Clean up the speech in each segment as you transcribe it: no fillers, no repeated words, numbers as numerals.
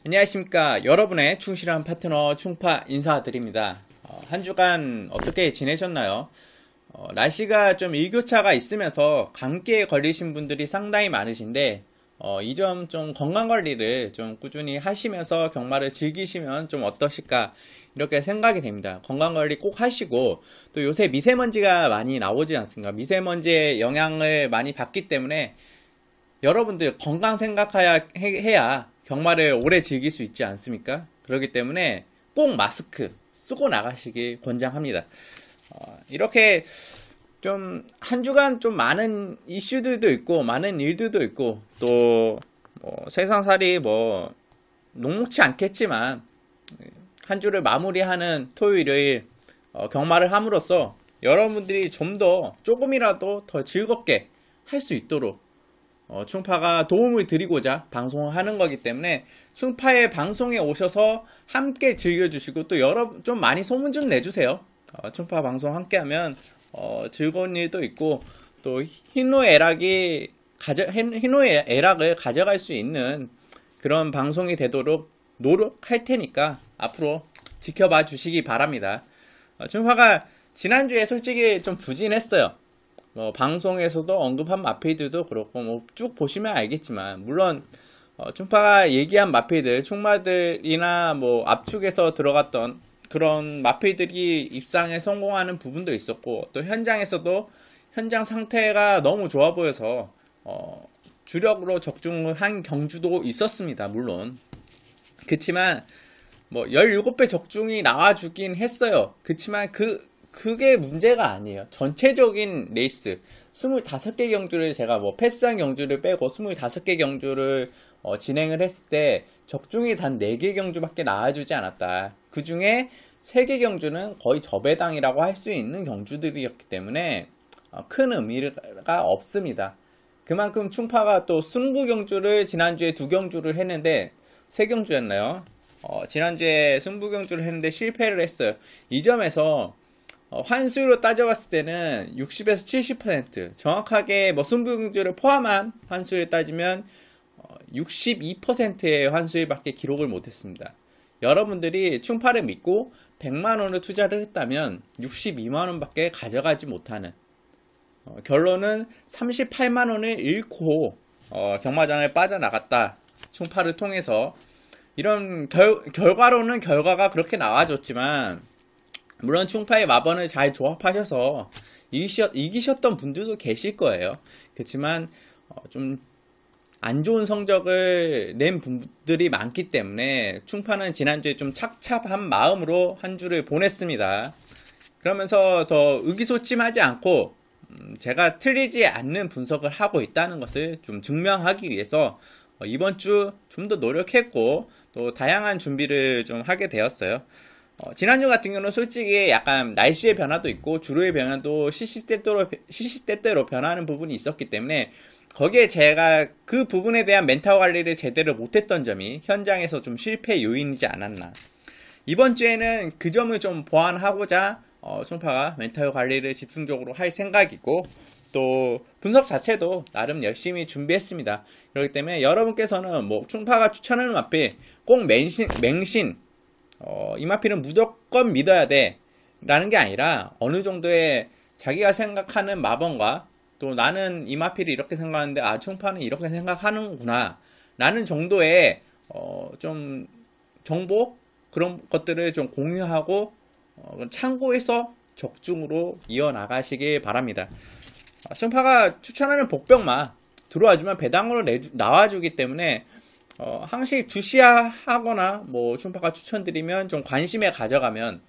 안녕하십니까. 여러분의 충실한 파트너 충파 인사드립니다. 한 주간 어떻게 지내셨나요? 날씨가 좀 일교차가 있으면서 감기에 걸리신 분들이 상당히 많으신데 이 점 좀 건강관리를 좀 꾸준히 하시면서 경마를 즐기시면 좀 어떠실까 이렇게 생각이 됩니다. 건강관리 꼭 하시고 또 요새 미세먼지가 많이 나오지 않습니까? 미세먼지의 영향을 많이 받기 때문에 여러분들 건강 생각해야 경마를 오래 즐길 수 있지 않습니까? 그렇기 때문에 꼭 마스크 쓰고 나가시길 권장합니다. 이렇게 좀 한 주간 좀 많은 이슈들도 있고 많은 일들도 있고 또 세상살이 녹록치 않겠지만 한 주를 마무리하는 토요일 일요일 경마를 함으로써 여러분들이 좀 더 조금이라도 더 즐겁게 할 수 있도록 충파가 도움을 드리고자 방송을 하는 거기 때문에 충파의 방송에 오셔서 함께 즐겨주시고 또 좀 많이 소문 좀 내주세요. 충파 방송 함께 하면 즐거운 일도 있고 또 희노애락을 가져갈 수 있는 그런 방송이 되도록 노력할 테니까 앞으로 지켜봐 주시기 바랍니다. 충파가 지난주에 솔직히 좀 부진했어요. 방송에서도 언급한 마필들도 그렇고 쭉 보시면 알겠지만 물론 충파가 얘기한 마필들 충마들이나 압축에서 들어갔던 그런 마필들이 입상에 성공하는 부분도 있었고 또 현장에서도 현장 상태가 너무 좋아 보여서 주력으로 적중을 한 경주도 있었습니다. 물론 그치만 17배 적중이 나와주긴 했어요. 그치만 그게 문제가 아니에요. 전체적인 레이스 25개 경주를 제가 패스한 경주를 빼고 25개 경주를 진행을 했을 때 적중이 단 4개 경주밖에 나와주지 않았다. 그 중에 3개 경주는 거의 저배당이라고 할 수 있는 경주들이었기 때문에 큰 의미가 없습니다. 그만큼 충파가 또 승부 경주를 지난주에 2경주를 했는데 3경주였나요? 지난주에 승부 경주를 했는데 실패를 했어요. 이 점에서 환수율로 따져봤을 때는 60에서 70% 정확하게 승부 경주를 포함한 환수율을 따지면 62%의 환수율밖에 기록을 못했습니다. 여러분들이 충파를 믿고 100만원을 투자를 했다면 62만원밖에 가져가지 못하는 결론은 38만원을 잃고 경마장을 빠져나갔다. 충파를 통해서 이런 결과로는 결과가 그렇게 나와줬지만 물론 충파의 마번을 잘 조합하셔서 이기셨던 분들도 계실 거예요. 그렇지만 좀 안 좋은 성적을 낸 분들이 많기 때문에 충파는 지난주에 좀 착잡한 마음으로 한 주를 보냈습니다. 그러면서 더 의기소침하지 않고 제가 틀리지 않는 분석을 하고 있다는 것을 좀 증명하기 위해서 이번 주 좀 더 노력했고 또 다양한 준비를 좀 하게 되었어요. 지난주 같은 경우는 솔직히 약간 날씨의 변화도 있고 주로의 변화도 시시때때로 변하는 부분이 있었기 때문에 거기에 제가 그 부분에 대한 멘탈 관리를 제대로 못했던 점이 현장에서 좀 실패 요인이지 않았나. 이번 주에는 그 점을 좀 보완하고자 충파가 멘탈 관리를 집중적으로 할 생각이고 또 분석 자체도 나름 열심히 준비했습니다. 그렇기 때문에 여러분께서는 충파가 추천하는 마필 꼭 맹신 이 마필은 무조건 믿어야 돼 라는 게 아니라 어느 정도의 자기가 생각하는 마번과 또 나는 이 마필이 이렇게 생각하는데 충파는 이렇게 생각하는구나 라는 정도의 좀 정보 그런 것들을 좀 공유하고 참고해서 적중으로 이어나가시길 바랍니다. 충파가 추천하는 복병만 들어와주면 배당으로 나와주기 때문에 항시 주시하거나 충파가 추천드리면 좀 관심에 가져가면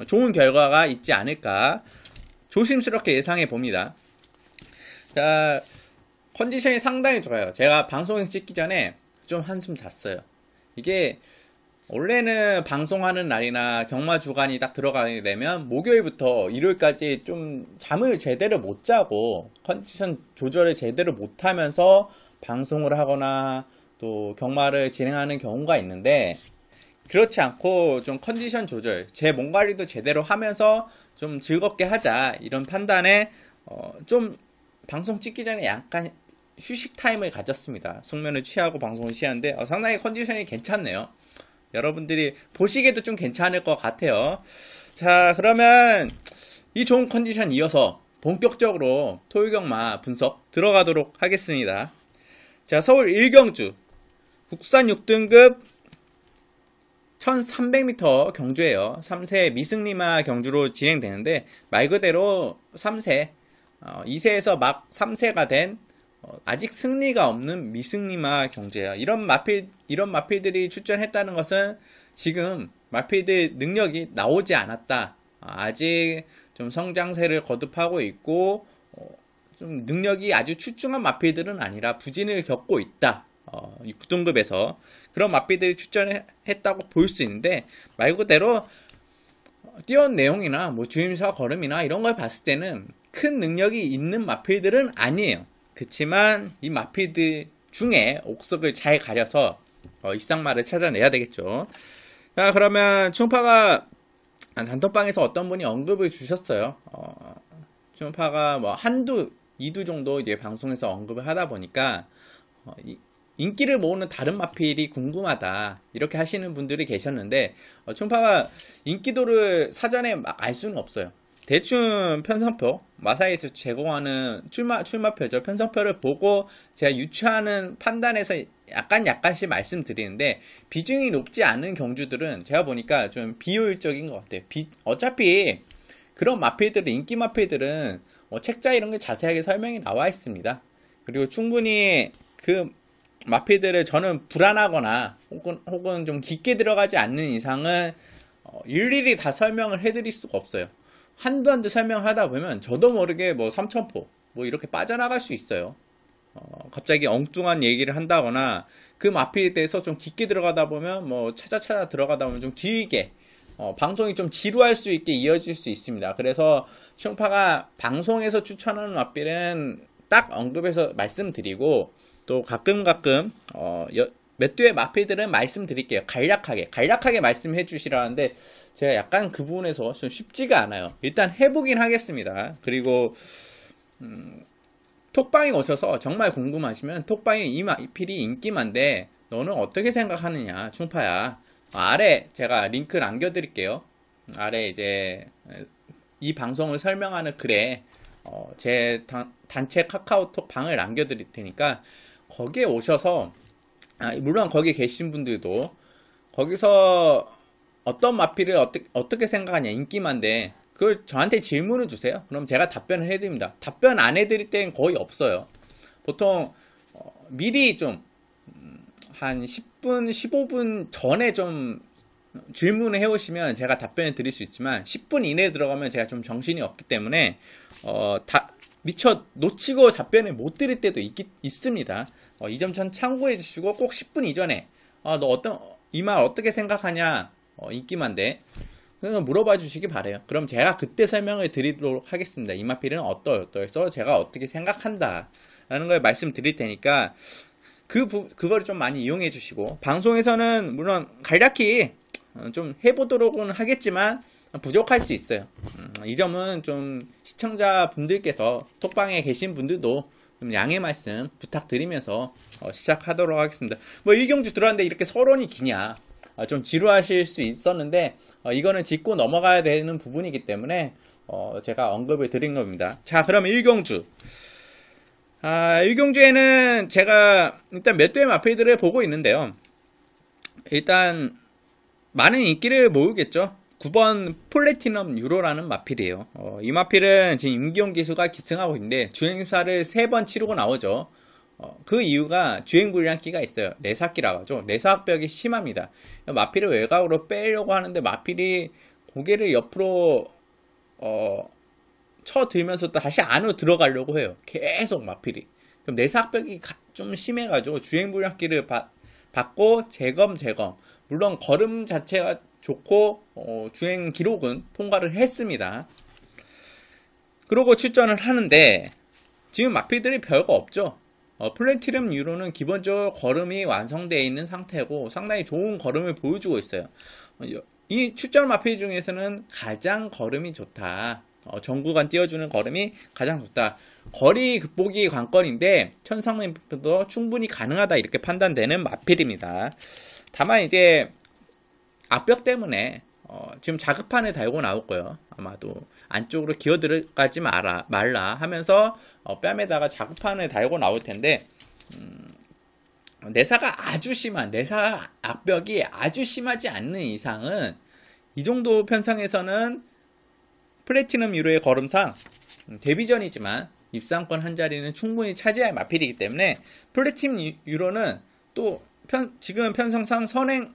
좋은 결과가 있지 않을까 조심스럽게 예상해 봅니다. 자, 컨디션이 상당히 좋아요. 제가 방송에서 찍기 전에 좀 한숨 잤어요. 이게 원래는 방송하는 날이나 경마 주간이 딱 들어가게 되면 목요일부터 일요일까지 좀 잠을 제대로 못 자고 컨디션 조절을 제대로 못 하면서 방송을 하거나 또 경마를 진행하는 경우가 있는데 그렇지 않고 좀 컨디션 조절, 제 몸 관리도 제대로 하면서 좀 즐겁게 하자 이런 판단에 좀 방송 찍기 전에 약간 휴식 타임을 가졌습니다. 숙면을 취하고 방송을 취하는데 상당히 컨디션이 괜찮네요. 여러분들이 보시기에도 좀 괜찮을 것 같아요. 자, 그러면 이 좋은 컨디션 이어서 본격적으로 토요경마 분석 들어가도록 하겠습니다. 자, 서울 1경주 국산 6등급 1300m 경주예요. 3세 미승리마 경주로 진행되는데 말 그대로 3세 2세에서 막 3세가 된 아직 승리가 없는 미승리마 경주예요. 이런 마필들이 출전했다는 것은 지금 마필들 능력이 나오지 않았다. 아직 좀 성장세를 거듭하고 있고 좀 능력이 아주 출중한 마필들은 아니라 부진을 겪고 있다. 6등급에서 그런 마필들이 출전했다고 볼 수 있는데 말 그대로 뛰어온 내용이나 뭐 주임사 걸음이나 이런 걸 봤을 때는 큰 능력이 있는 마필들은 아니에요. 그렇지만 이 마필들 중에 옥석을 잘 가려서 이상마를 찾아내야 되겠죠. 자, 그러면 충파가 단톡방에서 어떤 분이 언급을 주셨어요. 충파가 뭐 한두, 이두 정도 이제 방송에서 언급을 하다 보니까 인기를 모으는 다른 마필이 궁금하다 이렇게 하시는 분들이 계셨는데 충파가 인기도를 사전에 막 알 수는 없어요. 대충 편성표, 마사에서 제공하는 출마표죠. 편성표를 보고 제가 유추하는 판단에서 약간씩 말씀드리는데 비중이 높지 않은 경주들은 제가 보니까 좀 비효율적인 것 같아요. 어차피 그런 마필들은, 인기 마필들은 책자 이런 게 자세하게 설명이 나와 있습니다. 그리고 충분히 그 마필들을 저는 불안하거나 혹은 좀 깊게 들어가지 않는 이상은 일일이 다 설명을 해드릴 수가 없어요. 한두 설명하다 보면 저도 모르게 뭐 3000포 뭐 이렇게 빠져나갈 수 있어요. 갑자기 엉뚱한 얘기를 한다거나 그 마필에 대해서 좀 깊게 들어가다 보면 뭐 찾아 들어가다 보면 좀 길게 방송이 좀 지루할 수 있게 이어질 수 있습니다. 그래서 충파가 방송에서 추천하는 마필은 딱 언급해서 말씀드리고 또 가끔 몇 두의 마필들은 말씀드릴게요. 간략하게 말씀해 주시라는데 제가 약간 그 부분에서 좀 쉽지가 않아요. 일단 해보긴 하겠습니다. 그리고 톡방에 오셔서 정말 궁금하시면 톡방에 이 마필이 인기만데 너는 어떻게 생각하느냐 충파야. 아래 제가 링크 남겨드릴게요. 아래 이제 이 방송을 설명하는 글에 제 단체 카카오톡 방을 남겨드릴 테니까 거기에 오셔서 물론 거기 계신 분들도 거기서 어떤 마필을 어떻게 생각하냐 인기만데 그걸 저한테 질문을 주세요. 그럼 제가 답변을 해드립니다. 답변 안 해드릴 때는 거의 없어요. 보통 미리 좀 한 10분, 15분 전에 좀 질문을 해오시면 제가 답변을 드릴 수 있지만 10분 이내에 들어가면 제가 좀 정신이 없기 때문에 미처 놓치고 답변을 못 드릴 때도 있습니다. 이 점 전 참고해 주시고 꼭 10분 이전에 너 이 말 어떻게 생각하냐 인기만데 그래서 물어봐 주시기 바래요. 그럼 제가 그때 설명을 드리도록 하겠습니다. 이 마필은 어떠해서 제가 어떻게 생각한다 라는 걸 말씀드릴 테니까 그걸 좀 많이 이용해 주시고 방송에서는 물론 간략히 좀 해보도록은 하겠지만 부족할 수 있어요. 이 점은 좀 시청자분들께서 톡방에 계신 분들도 좀 양해 말씀 부탁드리면서 시작하도록 하겠습니다. 뭐 1경주 들어왔는데 이렇게 서론이 기냐 좀 지루하실 수 있었는데 이거는 짚고 넘어가야 되는 부분이기 때문에 제가 언급을 드린 겁니다. 자, 그럼 1경주 1경주에는 제가 일단 몇 대의 마필들을 보고 있는데요. 일단 많은 인기를 모으겠죠. 9번 플래티넘 유로라는 마필이에요. 이 마필은 지금 임기용 기수가 기승하고 있는데 주행사를 3번 치르고 나오죠. 그 이유가 주행 불량기가 있어요. 내삭기라고 하죠. 내삭벽이 심합니다. 마필을 외곽으로 빼려고 하는데 마필이 고개를 옆으로 쳐들면서 또 다시 안으로 들어가려고 해요. 계속 마필이. 그럼 내삭벽이 좀 심해가지고 주행 불량기를 받고 재검. 물론 걸음 자체가 좋고 주행 기록은 통과를 했습니다. 그러고 출전을 하는데 지금 마필들이 별거 없죠. 플래티넘 유로는 기본적으로 걸음이 완성되어 있는 상태고 상당히 좋은 걸음을 보여주고 있어요. 이 출전 마필 중에서는 가장 걸음이 좋다. 전구간 띄워주는 걸음이 가장 좋다. 거리 극복이 관건인데 1300m도 충분히 가능하다 이렇게 판단되는 마필입니다. 다만 이제 앞벽 때문에 지금 자급판을 달고 나올 거예요. 아마도 안쪽으로 기어 들어가지 말라 하면서 뺨에다가 자급판을 달고 나올 텐데 내사가 아주 심한, 내사 앞벽이 아주 심하지 않는 이상은 이 정도 편성에서는 플래티넘 유로의 걸음상 데뷔전이지만 입상권 한 자리는 충분히 차지할 마필이기 때문에 플래티넘 유로는 또 지금 편성상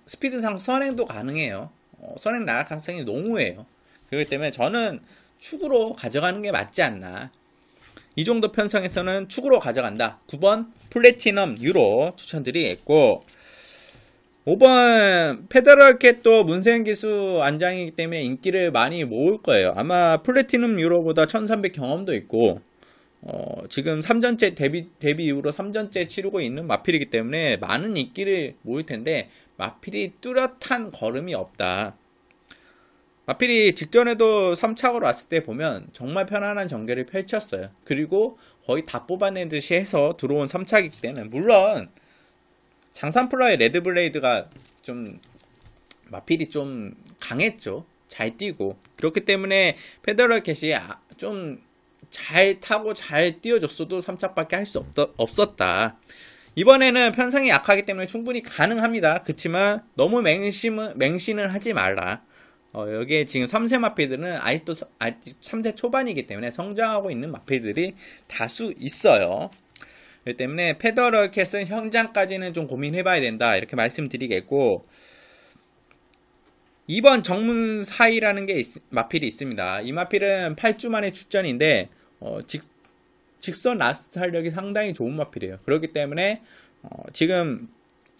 스피드상 선행도 가능해요. 선행 나갈 가능성이 농후해요. 그렇기 때문에 저는 축으로 가져가는 게 맞지 않나. 이 정도 편성에서는 축으로 가져간다. 9번 플래티넘 유로 추천드리겠고, 5번 페더럴캣도 문세현 기수 안장이기 때문에 인기를 많이 모을 거예요. 아마 플래티넘 유로보다 1300 경험도 있고 지금 3전째 데뷔 이후로 3전째 치르고 있는 마필이기 때문에 많은 인기를 모을 텐데 마필이 뚜렷한 걸음이 없다. 마필이 직전에도 3착으로 왔을 때 보면 정말 편안한 전개를 펼쳤어요. 그리고 거의 다 뽑아내듯이 해서 들어온 3착이기 때문에 물론 장산플라의 레드블레이드가 좀 마필이 좀 강했죠. 잘 뛰고 그렇기 때문에 페더럴캣이 좀 잘 타고 잘 뛰어줬어도 3착밖에 할 수 없었다. 이번에는 편성이 약하기 때문에 충분히 가능합니다. 그렇지만 너무 맹신을 하지 말라. 여기에 지금 3세 마필들은 아직도 3세 초반이기 때문에 성장하고 있는 마필들이 다수 있어요. 그렇기 때문에 페더럴캣은 현장까지는 좀 고민해봐야 된다 이렇게 말씀드리겠고, 2번 정문사이라는 게 마필이 있습니다. 이 마필은 8주 만에 출전인데 직선 라스트 탄력이 상당히 좋은 마필이에요. 그렇기 때문에 지금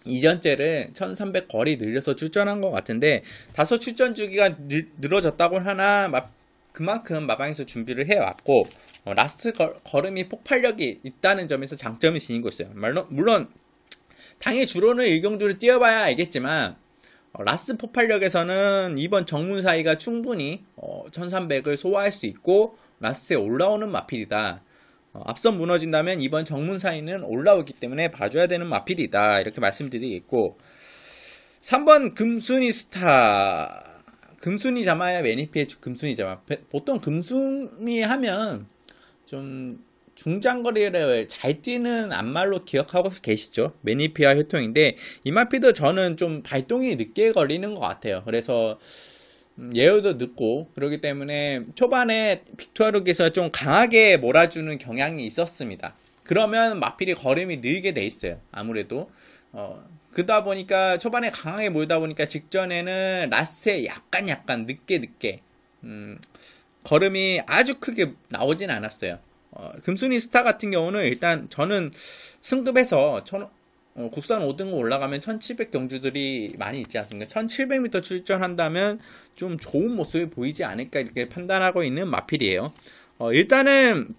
이전째를 1300 거리 늘려서 출전한 것 같은데 다소 출전 주기가 늘어졌다고 하나 그만큼 마방에서 준비를 해왔고 라스트 걸음이 폭발력이 있다는 점에서 장점이 지니고 있어요. 물론 당연히 주로는 일경주를 뛰어봐야 알겠지만 라스트 폭발력에서는 이번 정문사이가 충분히 1300을 소화할 수 있고 라스트에 올라오는 마필이다. 앞선 무너진다면 이번 정문사이는 올라오기 때문에 봐줘야 되는 마필이다 이렇게 말씀드리겠고, 3번 금순이스타. 금순이 자마야 매니피의 금순이 자마. 보통 금순이 하면 좀 중장거리를 잘 뛰는 안말로 기억하고 계시죠. 매니피와 혈통인데 이 마필도 저는 좀 발동이 늦게 걸리는 것 같아요. 그래서 예우도 늦고 그렇기 때문에 초반에 빅토르기에서 좀 강하게 몰아주는 경향이 있었습니다. 그러면 마필이 걸음이 늘게 돼 있어요. 아무래도 그러다 보니까 초반에 강하게 몰다 보니까 직전에는 라스트에 약간 늦게 걸음이 아주 크게 나오진 않았어요. 금순이 스타 같은 경우는 일단 저는 승급해서 국산 5등급 올라가면 1700 경주들이 많이 있지 않습니까? 1700m 출전한다면 좀 좋은 모습을 보이지 않을까 이렇게 판단하고 있는 마필이에요. 일단은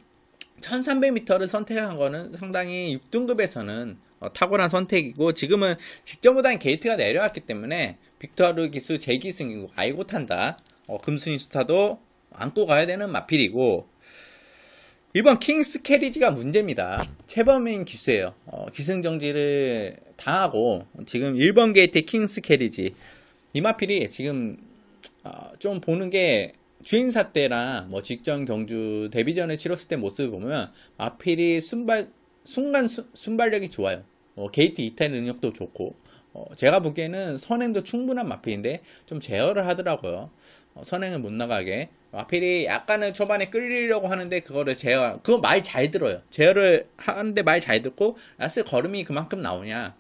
1300m를 선택한 거는 상당히 6등급에서는 탁월한 선택이고, 지금은 직전보다는 게이트가 내려왔기 때문에 빅토르 기수 재기승이고 알고 탄다. 금순이 스타도 안고 가야 되는 마필이고, 1번 킹스 캐리지가 문제입니다. 최범인 기수예요. 기승정지를 당하고 지금 1번 게이트 킹스 캐리지. 이 마필이 지금 좀 보는 게 주임사 때랑 뭐 직전 경주 데뷔전을 치렀을 때 모습을 보면 마필이 순간 순발력이 좋아요. 게이트 이탈 능력도 좋고 제가 보기에는 선행도 충분한 마필인데 좀 제어를 하더라고요. 선행을 못 나가게. 마필이 약간은 초반에 끌리려고 하는데 그거 말 잘 들어요. 제어를 하는데 말 잘 듣고 라스 걸음이 그만큼 나오냐.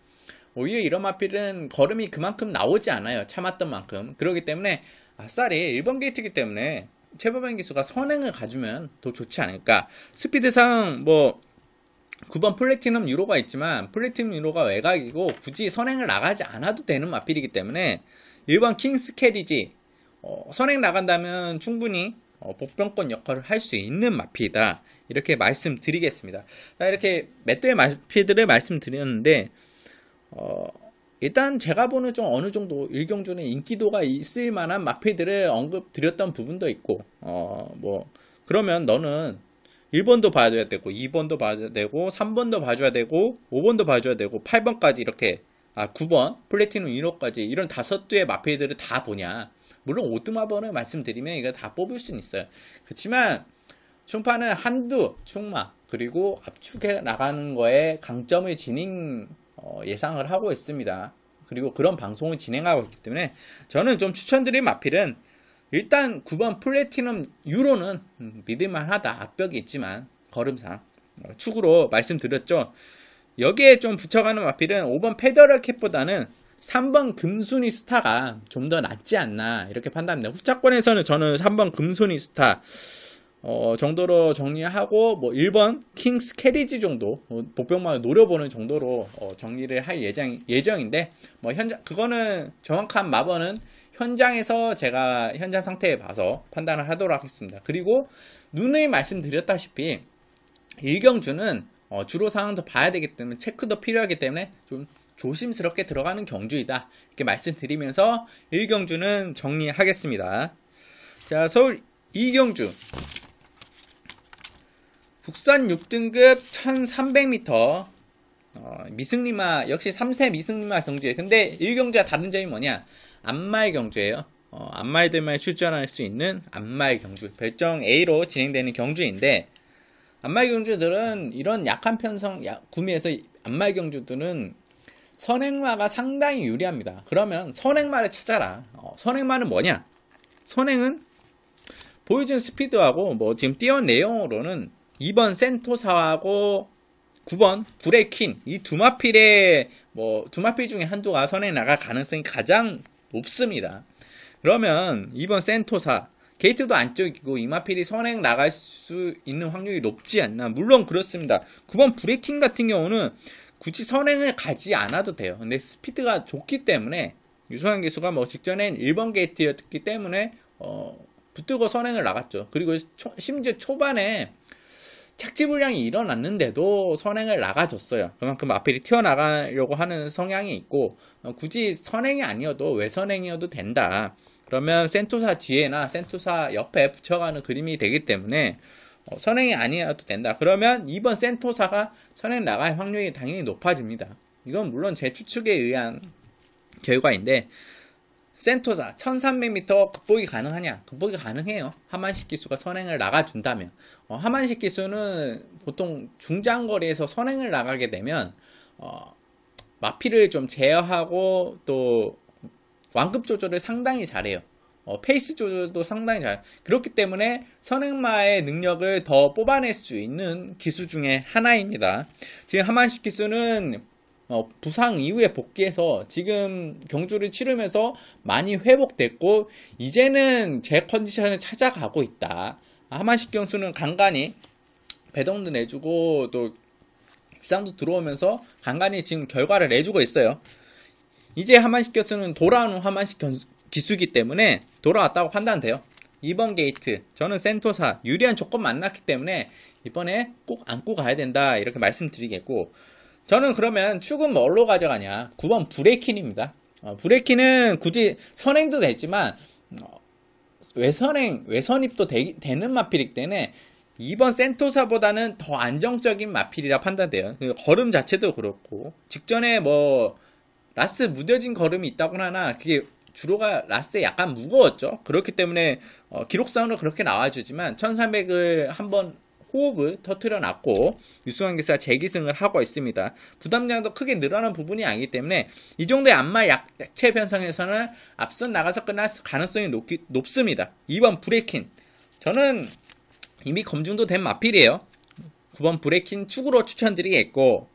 오히려 이런 마필은 걸음이 그만큼 나오지 않아요. 참았던 만큼. 그렇기 때문에 아싸리 1번 게이트이기 때문에 최범현 기수가 선행을 가주면 더 좋지 않을까. 스피드상 뭐 9번 플래티넘 유로가 있지만 플래티넘 유로가 외곽이고 굳이 선행을 나가지 않아도 되는 마필이기 때문에 1번 킹스 캐리지 선행 나간다면 충분히 복병권 역할을 할 수 있는 마필이다 이렇게 말씀드리겠습니다. 자, 이렇게 몇 대의 마필들을 말씀드렸는데 일단 제가 보는 좀 어느 정도 일경주는 인기도가 있을 만한 마필들을 언급드렸던 부분도 있고, 뭐, 그러면 너는 1번도 봐줘야 되고, 2번도 봐줘야 되고, 3번도 봐줘야 되고, 5번도 봐줘야 되고, 8번까지 이렇게, 9번, 플래티넘 1호까지 이런 5개의 마필들을 다 보냐. 물론 오드마번을 말씀드리면 이거 다 뽑을 수는 있어요. 그렇지만, 충파는 한두, 충마, 그리고 압축해 나가는 거에 강점을 예상을 하고 있습니다. 그리고 그런 방송을 진행하고 있기 때문에 저는 좀 추천드릴 마필은 일단 9번 플래티넘 유로는 믿을만하다. 압벽이 있지만 걸음상 축으로 말씀드렸죠. 여기에 좀 붙여가는 마필은 5번 페더럴 캡보다는 3번 금순이 스타가 좀 더 낫지 않나 이렇게 판단합니다. 후차권에서는 저는 3번 금순이 스타 정도로 정리하고, 뭐, 1번, 킹스 캐리지 정도, 복병만을 노려보는 정도로, 정리를 할 예정인데, 뭐, 그거는 정확한 마번은 현장에서 제가 현장 상태에 봐서 판단을 하도록 하겠습니다. 그리고, 누누이 말씀드렸다시피, 일경주는, 주로 상황도 봐야 되기 때문에, 체크도 필요하기 때문에, 좀 조심스럽게 들어가는 경주이다. 이렇게 말씀드리면서, 일경주는 정리하겠습니다. 자, 서울 이경주. 국산 6등급 1300m 미승리마 역시 3세 미승리마 경주에 근데 1경주와 다른 점이 뭐냐 암말 경주예요. 암말들만 출전할 수 있는 암말 경주 별정 A로 진행되는 경주인데 암말 경주들은 이런 약한 편성 구미에서 암말 경주들은 선행마가 상당히 유리합니다. 그러면 선행마를 찾아라. 선행마는 뭐냐 선행은 보여준 스피드하고 뭐 지금 띄운 내용으로는 2번 센토사하고 9번 브레이킨 이 두 마필의 두 마필 중에 한두가 선에 나갈 가능성이 가장 높습니다. 그러면 2번 센토사 게이트도 안쪽이고 이 마필이 선행 나갈 수 있는 확률이 높지 않나. 물론 그렇습니다. 9번 브레이킹 같은 경우는 굳이 선행을 가지 않아도 돼요. 근데 스피드가 좋기 때문에 유소환 기수가 뭐 직전엔 1번 게이트였기 때문에 붙들고 선행을 나갔죠. 그리고 심지어 초반에 착지 불량이 일어났는데도 선행을 나가줬어요. 그만큼 마필이 튀어나가려고 하는 성향이 있고 굳이 선행이 아니어도 외선행이어도 된다. 그러면 센토사 뒤에나 센토사 옆에 붙여가는 그림이 되기 때문에 선행이 아니어도 된다. 그러면 2번 센토사가 선행 나갈 확률이 당연히 높아집니다. 이건 물론 제 추측에 의한 결과인데 센토사 1300m 극복이 가능하냐? 극복이 가능해요. 하만식 기수가 선행을 나가준다면. 하만식 기수는 보통 중장거리에서 선행을 나가게 되면 마피를 좀 제어하고 또 완급 조절을 상당히 잘해요. 페이스 조절도 상당히 잘해요. 그렇기 때문에 선행마의 능력을 더 뽑아낼 수 있는 기수 중에 하나입니다. 지금 하만식 기수는 부상 이후에 복귀해서 지금 경주를 치르면서 많이 회복됐고 이제는 제 컨디션을 찾아가고 있다. 하만식 경수는 간간히 배동도 내주고 또 비상도 들어오면서 간간히 지금 결과를 내주고 있어요. 이제 하만식 경수는 돌아오는 하만식 기수이기 때문에 돌아왔다고 판단돼요. 2번 게이트 저는 센토사 유리한 조건 만났기 때문에 이번에 꼭 안고 가야 된다 이렇게 말씀드리겠고 저는 그러면 축은 뭘로 가져가냐 9번 브레이킨입니다. 브레이킨은 굳이 선행도 되지만 외선입도 되는 마필이기 때문에 2번 센토사보다는 더 안정적인 마필이라 판단돼요. 걸음 자체도 그렇고 직전에 라스 무뎌진 걸음이 있다고나 하나 그게 주로가 라스에 약간 무거웠죠. 그렇기 때문에 기록상으로 그렇게 나와주지만 1300을 한번 호흡을 터트려 놨고 유승환 기수가 재기승을 하고 있습니다. 부담량도 크게 늘어난 부분이 아니기 때문에 이 정도의 안말 약체 변성에서는 앞선 나가서 끝날 가능성이 높습니다. 2번 브레이킨 저는 이미 검증도 된 마필이에요. 9번 브레이킨 축으로 추천드리겠고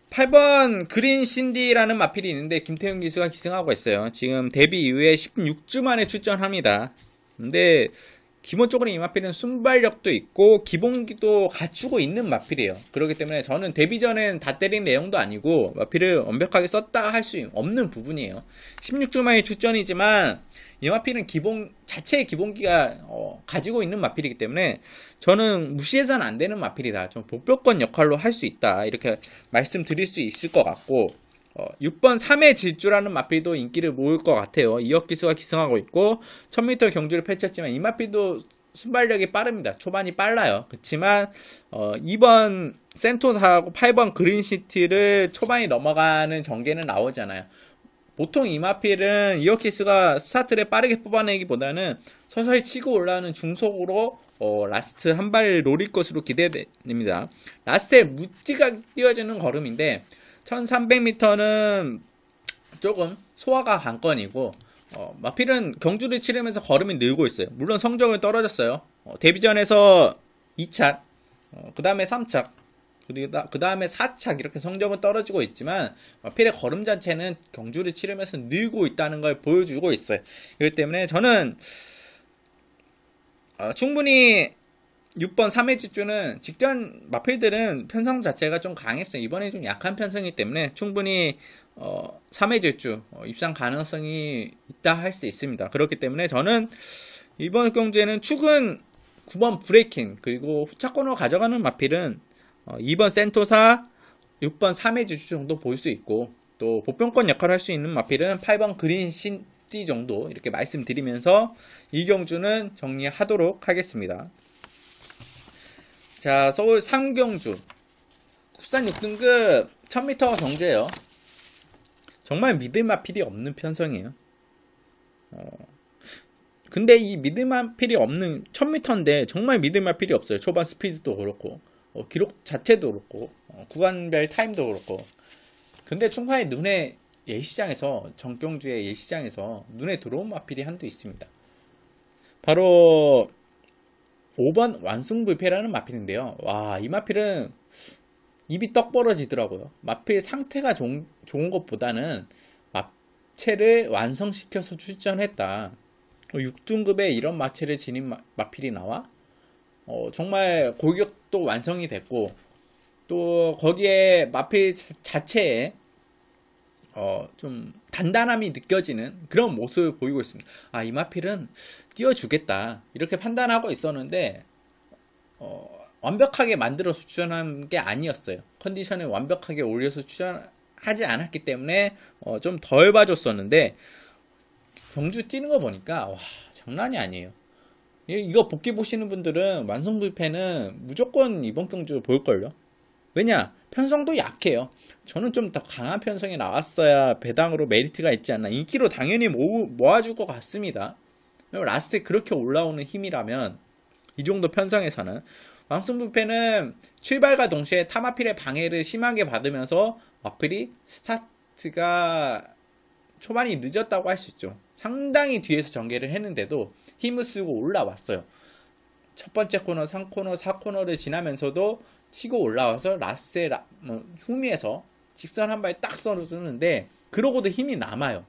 8번 그린 신디라는 마필이 있는데 김태훈 기수가 기승하고 있어요. 지금 데뷔 이후에 16주 만에 출전합니다. 근데 기본적으로 이 마필은 순발력도 있고 기본기도 갖추고 있는 마필이에요. 그렇기 때문에 저는 데뷔 전엔 다 때린 내용도 아니고 마필을 완벽하게 썼다 할 수 없는 부분이에요. 16주 만에 출전이지만 이 마필은 자체의 기본기가 가지고 있는 마필이기 때문에 저는 무시해서는 안 되는 마필이다. 좀 복병권 역할로 할 수 있다. 이렇게 말씀드릴 수 있을 것 같고 6번 3의 질주라는 마필도 인기를 모을 것 같아요. 이어키스가 기승하고 있고 1000m 경주를 펼쳤지만 이 마필도 순발력이 빠릅니다. 초반이 빨라요. 그렇지만 2번 센토사하고 8번 그린시티를 초반이 넘어가는 전개는 나오잖아요. 보통 이 마필은 이어키스가 스타트를 빠르게 뽑아내기보다는 서서히 치고 올라오는 중속으로 라스트 한 발 노릴 것으로 기대됩니다. 라스트에 무지가 뛰어지는 걸음인데 1300m는 조금 소화가 관건이고 마필은 경주를 치르면서 걸음이 늘고 있어요. 물론 성적은 떨어졌어요. 데뷔전에서 2착, 그 다음에 3착, 그 다음에 4착 이렇게 성적은 떨어지고 있지만 마필의 걸음 자체는 경주를 치르면서 늘고 있다는 걸 보여주고 있어요. 그렇기 때문에 저는 충분히 6번 3회 질주는 직전 마필들은 편성 자체가 좀 강했어요. 이번에 좀 약한 편성이기 때문에 충분히 3회 질주 입상 가능성이 있다 할 수 있습니다. 그렇기 때문에 저는 이번 경주에는 축은 9번 브레이킹 그리고 후차권으로 가져가는 마필은 2번 센토사 6번 3회 질주 정도 볼 수 있고 또 보병권 역할을 할 수 있는 마필은 8번 그린시티 정도 이렇게 말씀드리면서 이 경주는 정리하도록 하겠습니다. 자, 서울 3경주 국산 6등급 1000m 경주예요. 정말 믿을 마필이 없는 편성이에요. 근데 이 믿을 마필이 없는 1000m인데 정말 믿을 마필이 없어요. 초반 스피드도 그렇고 기록 자체도 그렇고 구간별 타임도 그렇고. 근데 충분히 눈에 예시장에서 정경주의 예시장에서 눈에 들어온 마필이 한두 있습니다. 바로 5번 완승불패라는 마필인데요. 와, 이 마필은 입이 떡 벌어지더라고요. 마필 상태가 좋은 것보다는 마체를 완성시켜서 출전했다. 6등급에 이런 마체를 지닌 마필이 나와? 정말 골격도 완성이 됐고 또 거기에 마필 자체에 좀 단단함이 느껴지는 그런 모습을 보이고 있습니다. 아, 이 마필은 띄워주겠다 이렇게 판단하고 있었는데 완벽하게 만들어서 출전한 게 아니었어요. 컨디션을 완벽하게 올려서 출전하지 않았기 때문에 좀 덜 봐줬었는데 경주 뛰는 거 보니까 와, 장난이 아니에요. 이거 복귀 보시는 분들은 완성불패는 무조건 이번 경주 볼걸요. 왜냐? 편성도 약해요. 저는 좀 더 강한 편성이 나왔어야 배당으로 메리트가 있지 않나. 인기로 당연히 모아줄 것 같습니다. 라스트에 그렇게 올라오는 힘이라면 이 정도 편성에서는 완성불패는 출발과 동시에 타마필의 방해를 심하게 받으면서 마필이 스타트가 초반이 늦었다고 할 수 있죠. 상당히 뒤에서 전개를 했는데도 힘을 쓰고 올라왔어요. 첫 번째 코너, 3코너, 4코너를 지나면서도 치고 올라와서 라스트에 후미에서 직선 한 발 딱 썰어주는데 그러고도 힘이 남아요.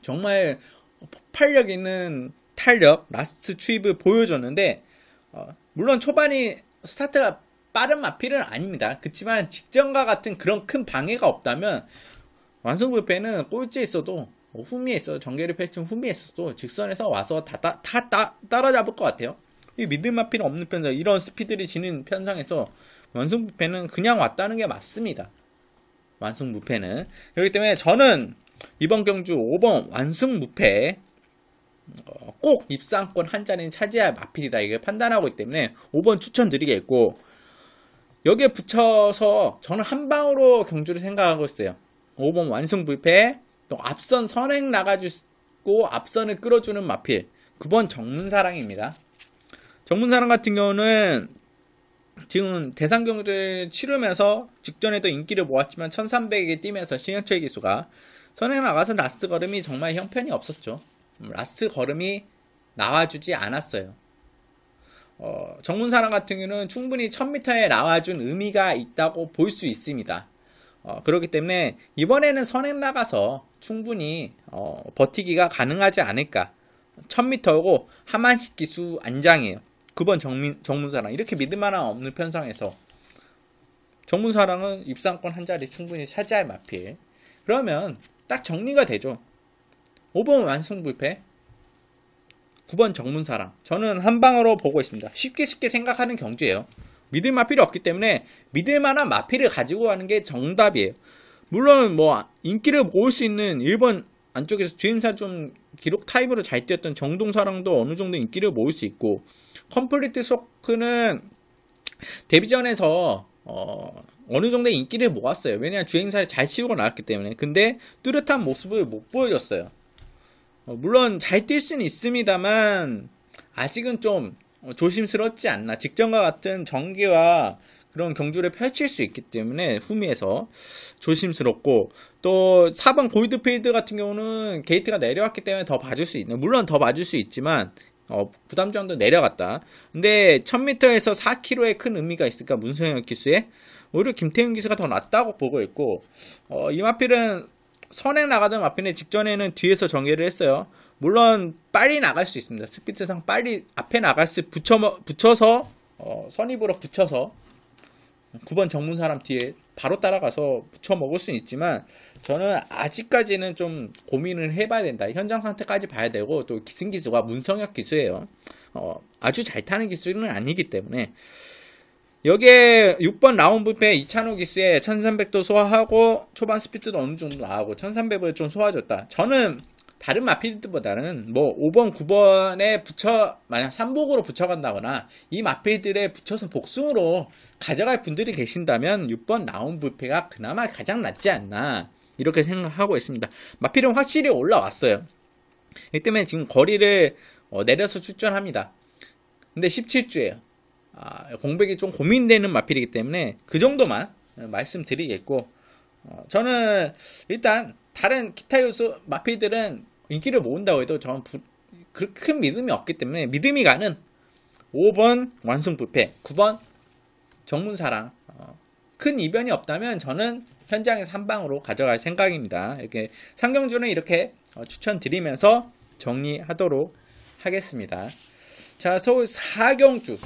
정말 폭발력 있는 탄력, 라스트 추입을 보여줬는데 물론 초반이 스타트가 빠른 마필은 아닙니다. 그렇지만 직전과 같은 그런 큰 방해가 없다면 완성불패는 꼴찌에 있어도 후미에 있어 전개를 펼친 후미에 있어도 직선에서 와서 다 따라잡을 것 같아요. 이 믿을 마필은 없는 편상, 이런 스피드를 지닌 편상에서 완승부패는 그냥 왔다는 게 맞습니다. 완승무패는. 그렇기 때문에 저는 이번 경주 5번 완승무패 꼭 입상권 한 자리는 차지할 마필이다 이게 판단하고 있기 때문에 5번 추천드리겠고, 여기에 붙여서 저는 한 방으로 경주를 생각하고 있어요. 5번 완승불패, 또 앞선 선행 나가주고 앞선을 끌어주는 마필 9번 정문사랑입니다. 정문사랑 같은 경우는 지금 대상경주를 치르면서 직전에도 인기를 모았지만 1300에 뛰면서 신현철 기수가 선행 나가서 라스트 걸음이 정말 형편이 없었죠. 라스트 걸음이 나와주지 않았어요. 정문사랑 같은 경우는 충분히 1000m에 나와준 의미가 있다고 볼 수 있습니다. 그렇기 때문에 이번에는 선행 나가서 충분히 버티기가 가능하지 않을까. 1000m고 하만식 기수 안장이에요. 9번 정문사랑, 이렇게 믿을만한 없는 편성에서 정문사랑은 입상권 한 자리 충분히 차지할 마필. 그러면 딱 정리가 되죠. 5번 완승불패, 9번 정문사랑, 저는 한 방으로 보고 있습니다. 쉽게 생각하는 경주예요. 믿을 마필이 없기 때문에 믿을만한 마필을 가지고 가는 게 정답이에요. 물론 뭐 인기를 모을 수 있는 일본 안쪽에서 주행사 좀 기록 타입으로 잘 뛰었던 정동사랑도 어느 정도 인기를 모을 수 있고, 컴플리트 쇼크는 데뷔전에서 어느 정도 인기를 모았어요. 왜냐하면 주행사를 잘 치우고 나왔기 때문에. 근데 뚜렷한 모습을 못 보여줬어요. 물론 잘 뛸 수는 있습니다만 아직은 좀 조심스럽지 않나. 직전과 같은 전개와 그런 경주를 펼칠 수 있기 때문에 후미에서 조심스럽고, 또 4번 골드필드 같은 경우는 게이트가 내려왔기 때문에 더 봐줄 수 있는, 물론 더 봐줄 수 있지만 부담정도 내려갔다. 근데 1000m에서 4km에 큰 의미가 있을까? 문성혁 기수에 오히려 김태훈 기수가 더 낫다고 보고 있고, 이 마필은 선행 나가던 마필은 직전에는 뒤에서 전개를 했어요. 물론 빨리 나갈 수 있습니다. 스피드상 빨리 앞에 나갈 수 붙여서 선입으로 붙여서 9번 정문사람 뒤에 바로 따라가서 붙여 먹을 수는 있지만, 저는 아직까지는 좀 고민을 해봐야 된다. 현장 상태까지 봐야 되고, 또 기승기수가 문성혁 기수예요. 아주 잘 타는 기수는 아니기 때문에. 여기에 6번 라운드부페 이찬호 기수에 1300도 소화하고 초반 스피드도 어느 정도 나오고 1300을 좀 소화해줬다. 저는 다른 마필드보다는 뭐 5번, 9번에 만약 3복으로 붙여간다거나 이 마필들에 붙여서 복숭으로 가져갈 분들이 계신다면 6번 라운드부페가 그나마 가장 낫지 않나, 이렇게 생각하고 있습니다. 마필은 확실히 올라왔어요. 이 때문에 지금 거리를 내려서 출전합니다. 근데 17주예요. 공백이 좀 고민되는 마필이기 때문에 그 정도만 말씀드리겠고, 저는 일단 다른 기타 요소 마필들은 인기를 모은다고 해도 저는 그렇게 큰 믿음이 없기 때문에 믿음이 가는 5번 완승부패, 9번 정문사랑, 큰 이변이 없다면 저는 현장에서 한 방으로 가져갈 생각입니다. 이렇게 상경주는 이렇게 추천드리면서 정리하도록 하겠습니다. 자, 서울 4경주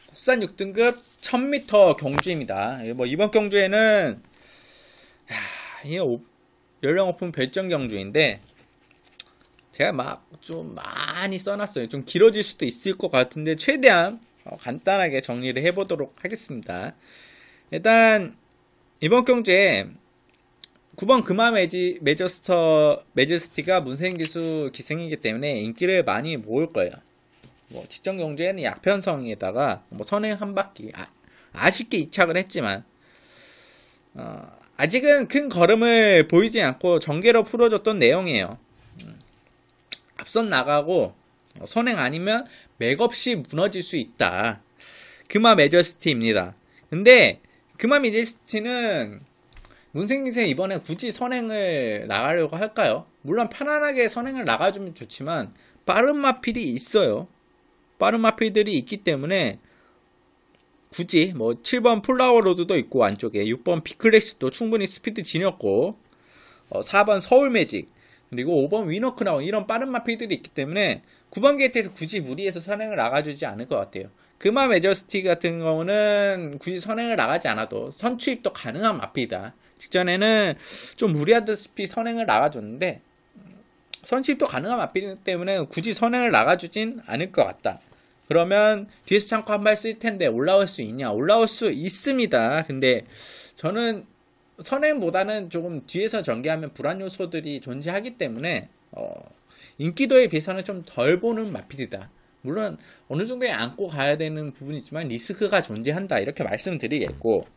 국산 6등급 1000m 경주입니다. 뭐 이번 경주에는 이게 연령 오픈 별정 경주인데 제가 막 좀 많이 써놨어요. 좀 길어질 수도 있을 것 같은데 최대한 간단하게 정리를 해보도록 하겠습니다. 일단 이번 경주에 9번 금화 매저스티가 문세인 기수 기승이기 때문에 인기를 많이 모을 거예요. 뭐 직전 경주에는 약편성에다가 뭐 선행 한 바퀴 아쉽게 이착을 했지만 아직은 큰 걸음을 보이지 않고 전개로 풀어줬던 내용이에요. 앞선 나가고 선행 아니면 맥없이 무너질 수 있다. 금화 매저스티입니다. 근데 금화 매저스티는 문생기세 이번에 굳이 선행을 나가려고 할까요? 물론 편안하게 선행을 나가주면 좋지만 빠른 마필이 있어요. 빠른 마필들이 있기 때문에 굳이 뭐 7번 플라워 로드도 있고 안쪽에 6번 피클래시도 충분히 스피드 지녔고 4번 서울 매직 그리고 5번 위너 크라운 이런 빠른 마필들이 있기 때문에 9번 게이트에서 굳이 무리해서 선행을 나가주지 않을 것 같아요. 금화 매저스티 같은 경우는 굳이 선행을 나가지 않아도 선취입도 가능한 마필이다. 직전에는 좀 무리하다시피 선행을 나가줬는데 선취입도 가능한 마필이기 때문에 굳이 선행을 나가주진 않을 것 같다. 그러면 뒤에서 참고 한 발 쓸 텐데 올라올 수 있냐? 올라올 수 있습니다. 근데 저는 선행보다는 조금 뒤에서 전개하면 불안 요소들이 존재하기 때문에 인기도에 비해서는 좀 덜 보는 마필이다. 물론 어느 정도에 안고 가야 되는 부분이지만 리스크가 존재한다. 이렇게 말씀드리겠고,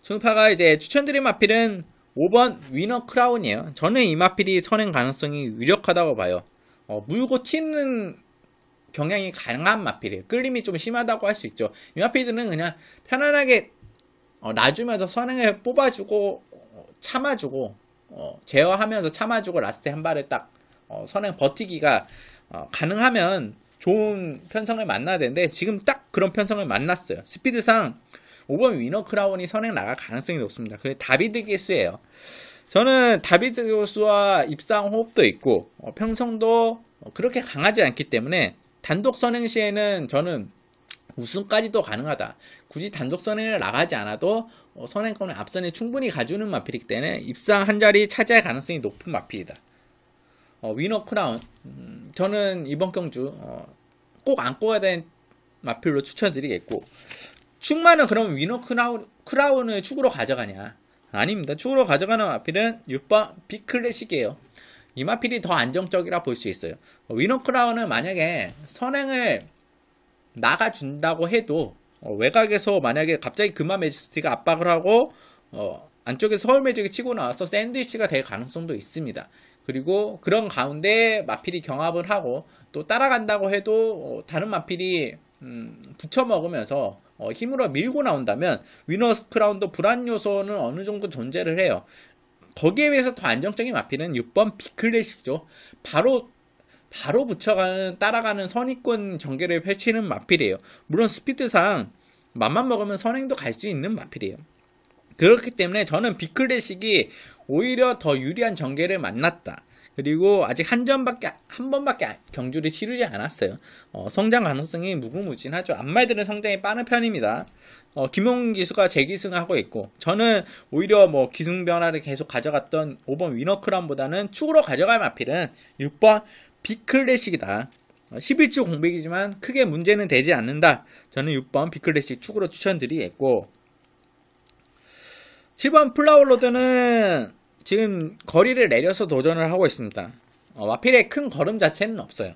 중파가 이제 추천드린 마필은 5번 위너 크라운이에요. 저는 이 마필이 선행 가능성이 유력하다고 봐요. 물고 튀는 경향이 강한 마필이에요. 끌림이 좀 심하다고 할 수 있죠. 이 마필들은 그냥 편안하게 놔주면서 선행을 뽑아주고 참아주고 제어하면서 참아주고 라스트에 한 발에 딱 선행 버티기가 가능하면 좋은 편성을 만나야 되는데 지금 딱 그런 편성을 만났어요. 스피드상 5번 위너 크라운이 선행 나갈 가능성이 높습니다. 그게 다비드 기수예요. 저는 다비드 기수와 입상 호흡도 있고 평성도 그렇게 강하지 않기 때문에 단독 선행 시에는 저는 우승까지도 가능하다. 굳이 단독 선행을 나가지 않아도 선행권을 앞선에 충분히 가주는 마필이기 때문에 입상 한 자리 차지할 가능성이 높은 마필이다. 위너 크라운 저는 이번 경주 꼭 안고 가야 되는 마필로 추천드리겠고, 축마는 그럼 위너 크라운을 축으로 가져가냐? 아닙니다. 축으로 가져가는 마필은 6번 비클래식이에요. 이 마필이 더 안정적이라 볼 수 있어요. 위너크라운은 만약에 선행을 나가준다고 해도 외곽에서 만약에 갑자기 금화 매지스티가 압박을 하고 안쪽에서 서울 매직이 치고 나와서 샌드위치가 될 가능성도 있습니다. 그리고 그런 가운데 마필이 경합을 하고 또 따라간다고 해도 다른 마필이 붙여 먹으면서 힘으로 밀고 나온다면 위너스 크라운도 불안 요소는 어느 정도 존재를 해요. 거기에 비해서 더 안정적인 마필은 6번 비클래식이죠. 바로 붙여가는 따라가는 선입권 전개를 펼치는 마필이에요. 물론 스피드상 맘만 먹으면 선행도 갈 수 있는 마필이에요. 그렇기 때문에 저는 비클래식이 오히려 더 유리한 전개를 만났다. 그리고 아직 한 번밖에 경주를 치르지 않았어요. 성장 가능성이 무궁무진하죠. 앞말들은 성장이 빠른 편입니다. 김용훈 기수가 재기승하고 있고, 저는 오히려 뭐 기승 변화를 계속 가져갔던 5번 위너크라운보다는 축으로 가져갈 마필은 6번 비클래식이다. 11주 공백이지만 크게 문제는 되지 않는다. 저는 6번 비클래식 축으로 추천드리겠고, 7번 플라워로드는 지금 거리를 내려서 도전을 하고 있습니다. 마필의 큰 걸음 자체는 없어요.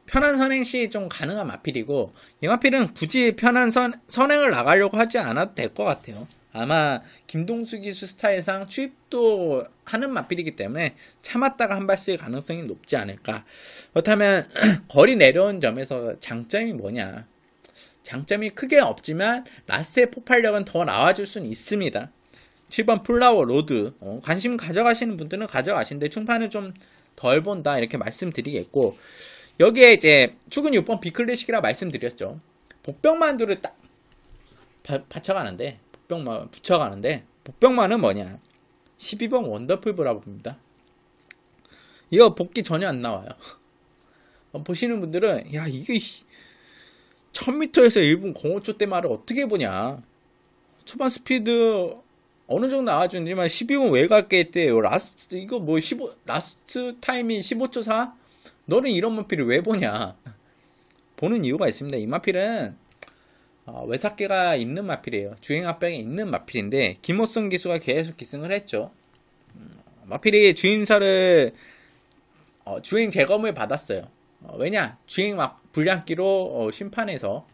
편한 선행 시 좀 가능한 마필이고, 이 마필은 굳이 편한 선행을 나가려고 하지 않아도 될 것 같아요. 아마 김동수 기수 스타일상 추입도 하는 마필이기 때문에 참았다가 한 발 쓸 가능성이 높지 않을까. 그렇다면 거리 내려온 점에서 장점이 뭐냐? 장점이 크게 없지만 라스트의 폭발력은 더 나와줄 수는 있습니다. 7번 플라워 로드, 관심 가져가시는 분들은 가져가시는데 충판은 좀 덜 본다 이렇게 말씀드리겠고, 여기에 이제 축은 6번 비클래식이라 말씀드렸죠. 복병만두를 딱 붙여가는데 복병만은 뭐냐? 12번 원더풀 브라보입니다. 이거 복귀 전혀 안 나와요. 보시는 분들은 야 이게 1000m에서 1분 05초 때 말을 어떻게 보냐? 초반 스피드 어느 정도 나와주는지만 12분 외곽에 때 라스트 이거 뭐 라스트 타임이 15초 4? 너는 이런 마필을 왜 보냐? 보는 이유가 있습니다. 이 마필은 외삭계가 있는 마필이에요. 주행 압박에 있는 마필인데 김호성 기수가 계속 기승을 했죠. 마필이 주행사를 주행 재검을 받았어요. 왜냐? 주행 불량기로 심판에서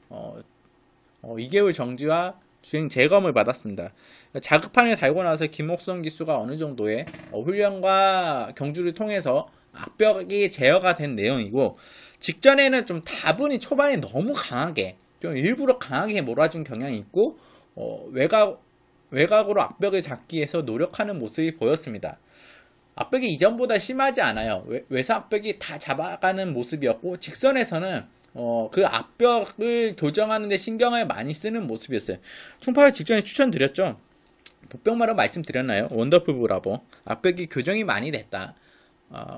2개월 정지와 주행 재검을 받았습니다. 자급판을 달고 나서 김옥성 기수가 어느 정도의 훈련과 경주를 통해서 압박이 제어가 된 내용이고, 직전에는 좀 다분히 초반에 너무 강하게 좀 일부러 강하게 몰아준 경향이 있고, 외곽으로 압박을 잡기 위해서 노력하는 모습이 보였습니다. 압박이 이전보다 심하지 않아요. 외곽 압박이 다 잡아가는 모습이었고, 직선에서는 그 압박을 교정하는 데 신경을 많이 쓰는 모습이었어요. 충파를 직전에 추천드렸죠. 복병마로 말씀드렸나요? 원더풀 브라보. 압박이 교정이 많이 됐다.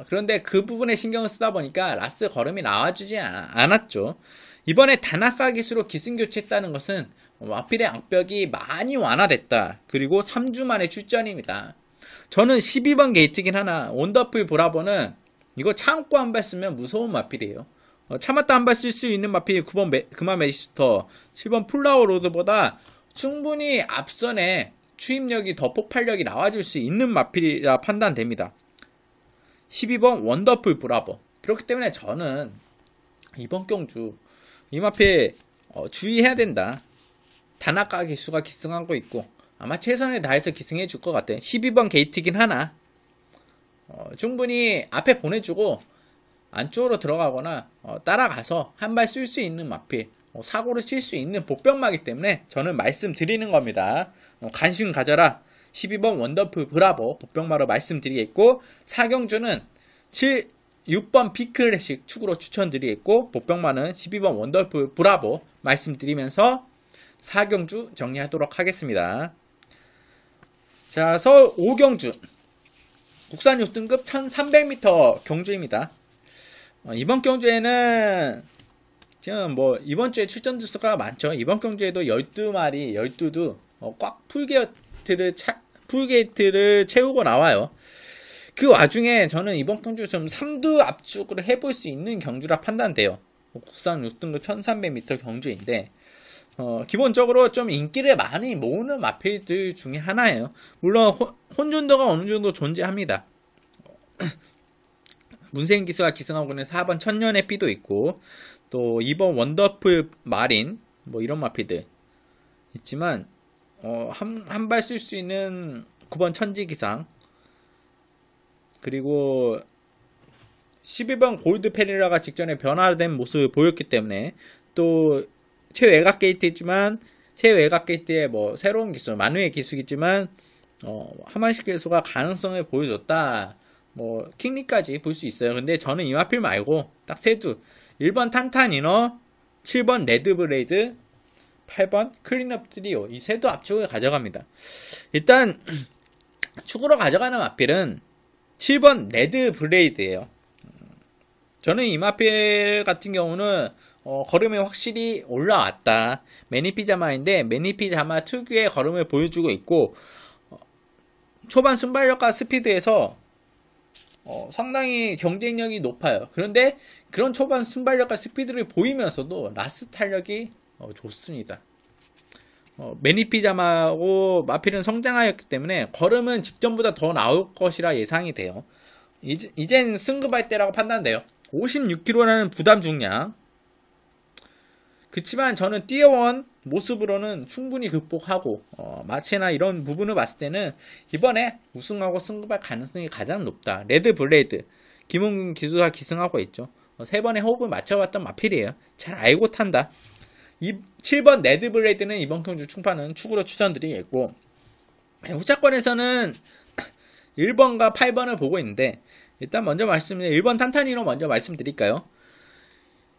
그런데 그 부분에 신경을 쓰다 보니까 라스 걸음이 나와주지 않았죠. 이번에 다나카 기수로 기승 교체했다는 것은 마필의 압박이 많이 완화됐다. 그리고 3주 만에 출전입니다. 저는 12번 게이트긴 하나 원더풀 브라보는 이거 참고 한 발 쓰면 무서운 마필이에요. 참았다 한 발 쓸 수 있는 마필 9번 금화 매지스터, 7번 플라워 로드보다 충분히 앞선에 추입력이 더 폭발력이 나와줄 수 있는 마필이라 판단됩니다. 12번 원더풀 브라보. 그렇기 때문에 저는 이번 경주 이 마필 주의해야 된다. 다나카 기수가 기승하고 있고 아마 최선을 다해서 기승해 줄 것 같아요. 12번 게이트긴 하나 충분히 앞에 보내주고 안쪽으로 들어가거나 따라가서 한 발 쓸 수 있는 마필, 사고를 칠 수 있는 복병마기 때문에 저는 말씀드리는 겁니다. 관심 가져라. 12번 원더풀 브라보 복병마로 말씀드리겠고, 사경주는 6번 비클래식 축으로 추천드리겠고, 복병마는 12번 원더풀 브라보 말씀드리면서 사경주 정리하도록 하겠습니다. 자, 서울 5경주 국산 6등급 1300m 경주입니다. 이번 경주에는 지금 뭐 이번 주에 출전 주수가 많죠. 이번 경주에도 12마리 12도 꽉 풀게이트를 채우고 나와요. 그 와중에 저는 이번 경주 좀 3두 압축을 해볼 수 있는 경주라 판단돼요. 국산 6등급 1300m 경주인데 기본적으로 좀 인기를 많이 모으는 마필들 중에 하나예요. 물론 혼준도가 어느 정도 존재합니다. 문세인 기수가 기승하고 있는 4번 천년의 피도 있고, 또 2번 원더풀 마린, 뭐 이런 마필들 있지만, 한 발 쓸 수 있는 9번 천지기상, 그리고 11번 골드 페리라가 직전에 변화된 모습을 보였기 때문에, 또 최외곽 게이트이지만 최외곽 게이트의 뭐 새로운 기술, 만우의 기술이지만 하만식 기수가 가능성을 보여줬다. 뭐 킹리까지 볼 수 있어요. 근데 저는 이 마필 말고 딱 세 두, 1번 탄탄 이너, 7번 레드 브레이드, 8번 클린업 트리오, 이 세 두 압축을 가져갑니다. 일단 축으로 가져가는 마필은 7번 레드 브레이드예요. 저는 이 마필 같은 경우는 걸음이 확실히 올라왔다. 매니피자마인데 매니피자마 특유의 걸음을 보여주고 있고, 초반 순발력과 스피드에서 상당히 경쟁력이 높아요. 그런데 그런 초반 순발력과 스피드를 보이면서도 라스트 탄력이 좋습니다. 매니피자마하고 마필은 성장하였기 때문에 걸음은 직전보다 더 나올 것이라 예상이 돼요. 이젠 승급할 때라고 판단돼요. 56kg라는 부담 중량. 그치만 저는 띄어원 모습으로는 충분히 극복하고 마체나 이런 부분을 봤을 때는 이번에 우승하고 승급할 가능성이 가장 높다. 레드 블레이드 김홍균 기수가 기승하고 있죠. 3번의 호흡을 맞춰봤던 마필이에요. 잘 알고 탄다. 7번 레드 블레이드는 이번 경주 충파는 축으로 추천드리겠고, 후차권에서는 1번과 8번을 보고 있는데, 일단 먼저 1번 탄탄이로 먼저 말씀드릴까요?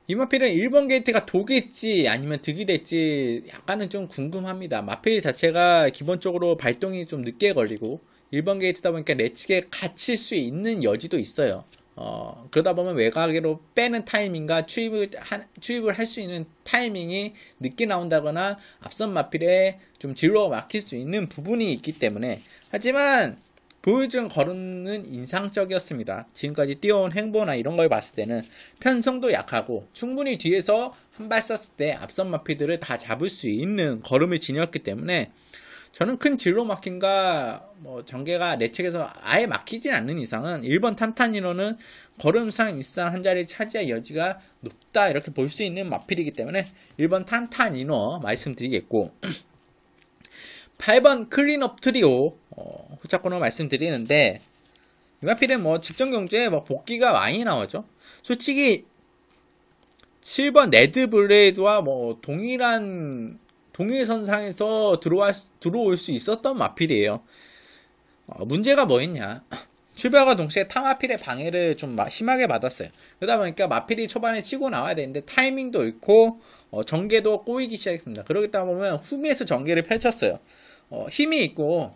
이 마필은 1번 게이트가 독일지 아니면 득이 될지 약간은 좀 궁금합니다. 마필 자체가 기본적으로 발동이 좀 늦게 걸리고 1번 게이트다 보니까 내측에 갇힐 수 있는 여지도 있어요. 그러다 보면 외곽으로 빼는 타이밍과 추입을 할 수 있는 타이밍이 늦게 나온다거나 앞선 마필에 좀 진로가 막힐 수 있는 부분이 있기 때문에, 하지만 보여준 걸음은 인상적이었습니다. 지금까지 뛰어온 행보나 이런 걸 봤을 때는 편성도 약하고 충분히 뒤에서 한 발 쐈을 때 앞선 마필들을 다 잡을 수 있는 걸음을 지녔기 때문에, 저는 큰 진로 막힘과 뭐 전개가 내측에서 아예 막히진 않는 이상은 1번 탄탄이노는 걸음상 일상 한 자리 차지할 여지가 높다, 이렇게 볼 수 있는 마필이기 때문에 1번 탄탄이노 말씀드리겠고, 8번 클린업 트리오 후차권으로 말씀드리는데, 이 마필은 뭐 직전 경주에 뭐 복귀가 많이 나오죠. 솔직히 7번 레드 블레이드와 뭐 동일선상에서 들어올 수 있었던 마필이에요. 문제가 뭐였냐, 출발과 동시에 타 마필의 방해를 좀 심하게 받았어요. 그러다 보니까 마필이 초반에 치고 나와야 되는데 타이밍도 잃고 전개도 꼬이기 시작했습니다. 그러다 보면 후미에서 전개를 펼쳤어요. 힘이 있고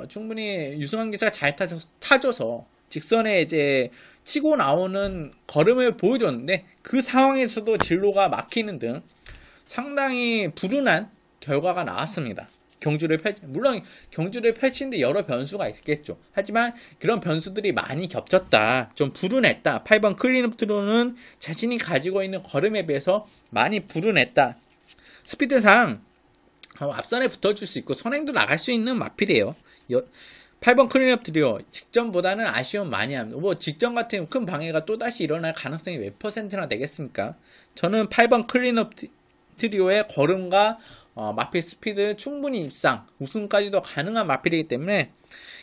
충분히 유승환 기사가 잘 타줘서 직선에 이제 치고 나오는 걸음을 보여줬는데, 그 상황에서도 진로가 막히는 등 상당히 불운한 결과가 나왔습니다. 물론 경주를 펼치는데 여러 변수가 있겠죠. 하지만 그런 변수들이 많이 겹쳤다, 좀 불운했다. 8번 클린업 트로는 자신이 가지고 있는 걸음에 비해서 많이 불운했다. 스피드상 앞선에 붙어줄 수 있고 선행도 나갈 수 있는 마필이에요. 8번 클린업 트리오 직전보다는 아쉬움 많이 합니다. 뭐 직전 같은 큰 방해가 또다시 일어날 가능성이 몇 %나 되겠습니까? 저는 8번 클린업 트리오의 걸음과 마필 스피드 충분히 입상, 우승까지도 가능한 마필이기 때문에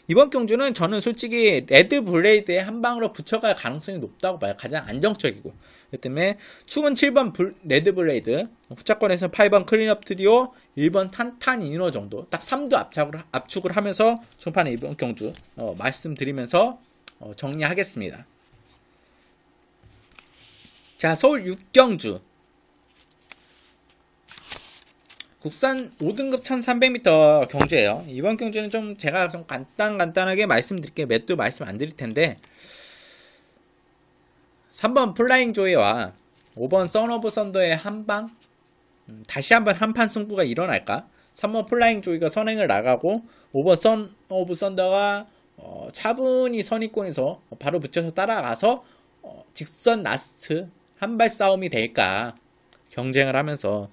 이번 경주는 저는 솔직히 레드 블레이드에 한 방으로 붙여갈 가능성이 높다고 봐요. 가장 안정적이고. 그렇기 때문에 축은 7번 레드 블레이드, 후차권에서 8번 클린업 트리오, 1번 탄탄 이너 정도 딱 3도 압축을 하면서 중판의 이번 경주 말씀드리면서 정리하겠습니다. 자, 서울 6경주 국산 5등급 1300m 경주예요. 이번 경주는 좀 제가 좀 간단하게 말씀드릴게요. 맷도 말씀 안 드릴 텐데, 3번 플라잉 조이와 5번 선 오브 썬더의 한방, 다시 한번 한판 승부가 일어날까? 3번 플라잉 조이가 선행을 나가고 5번 선 오브 썬더가 차분히 선입권에서 바로 붙여서 따라가서 직선 라스트 한발 싸움이 될까? 경쟁을 하면서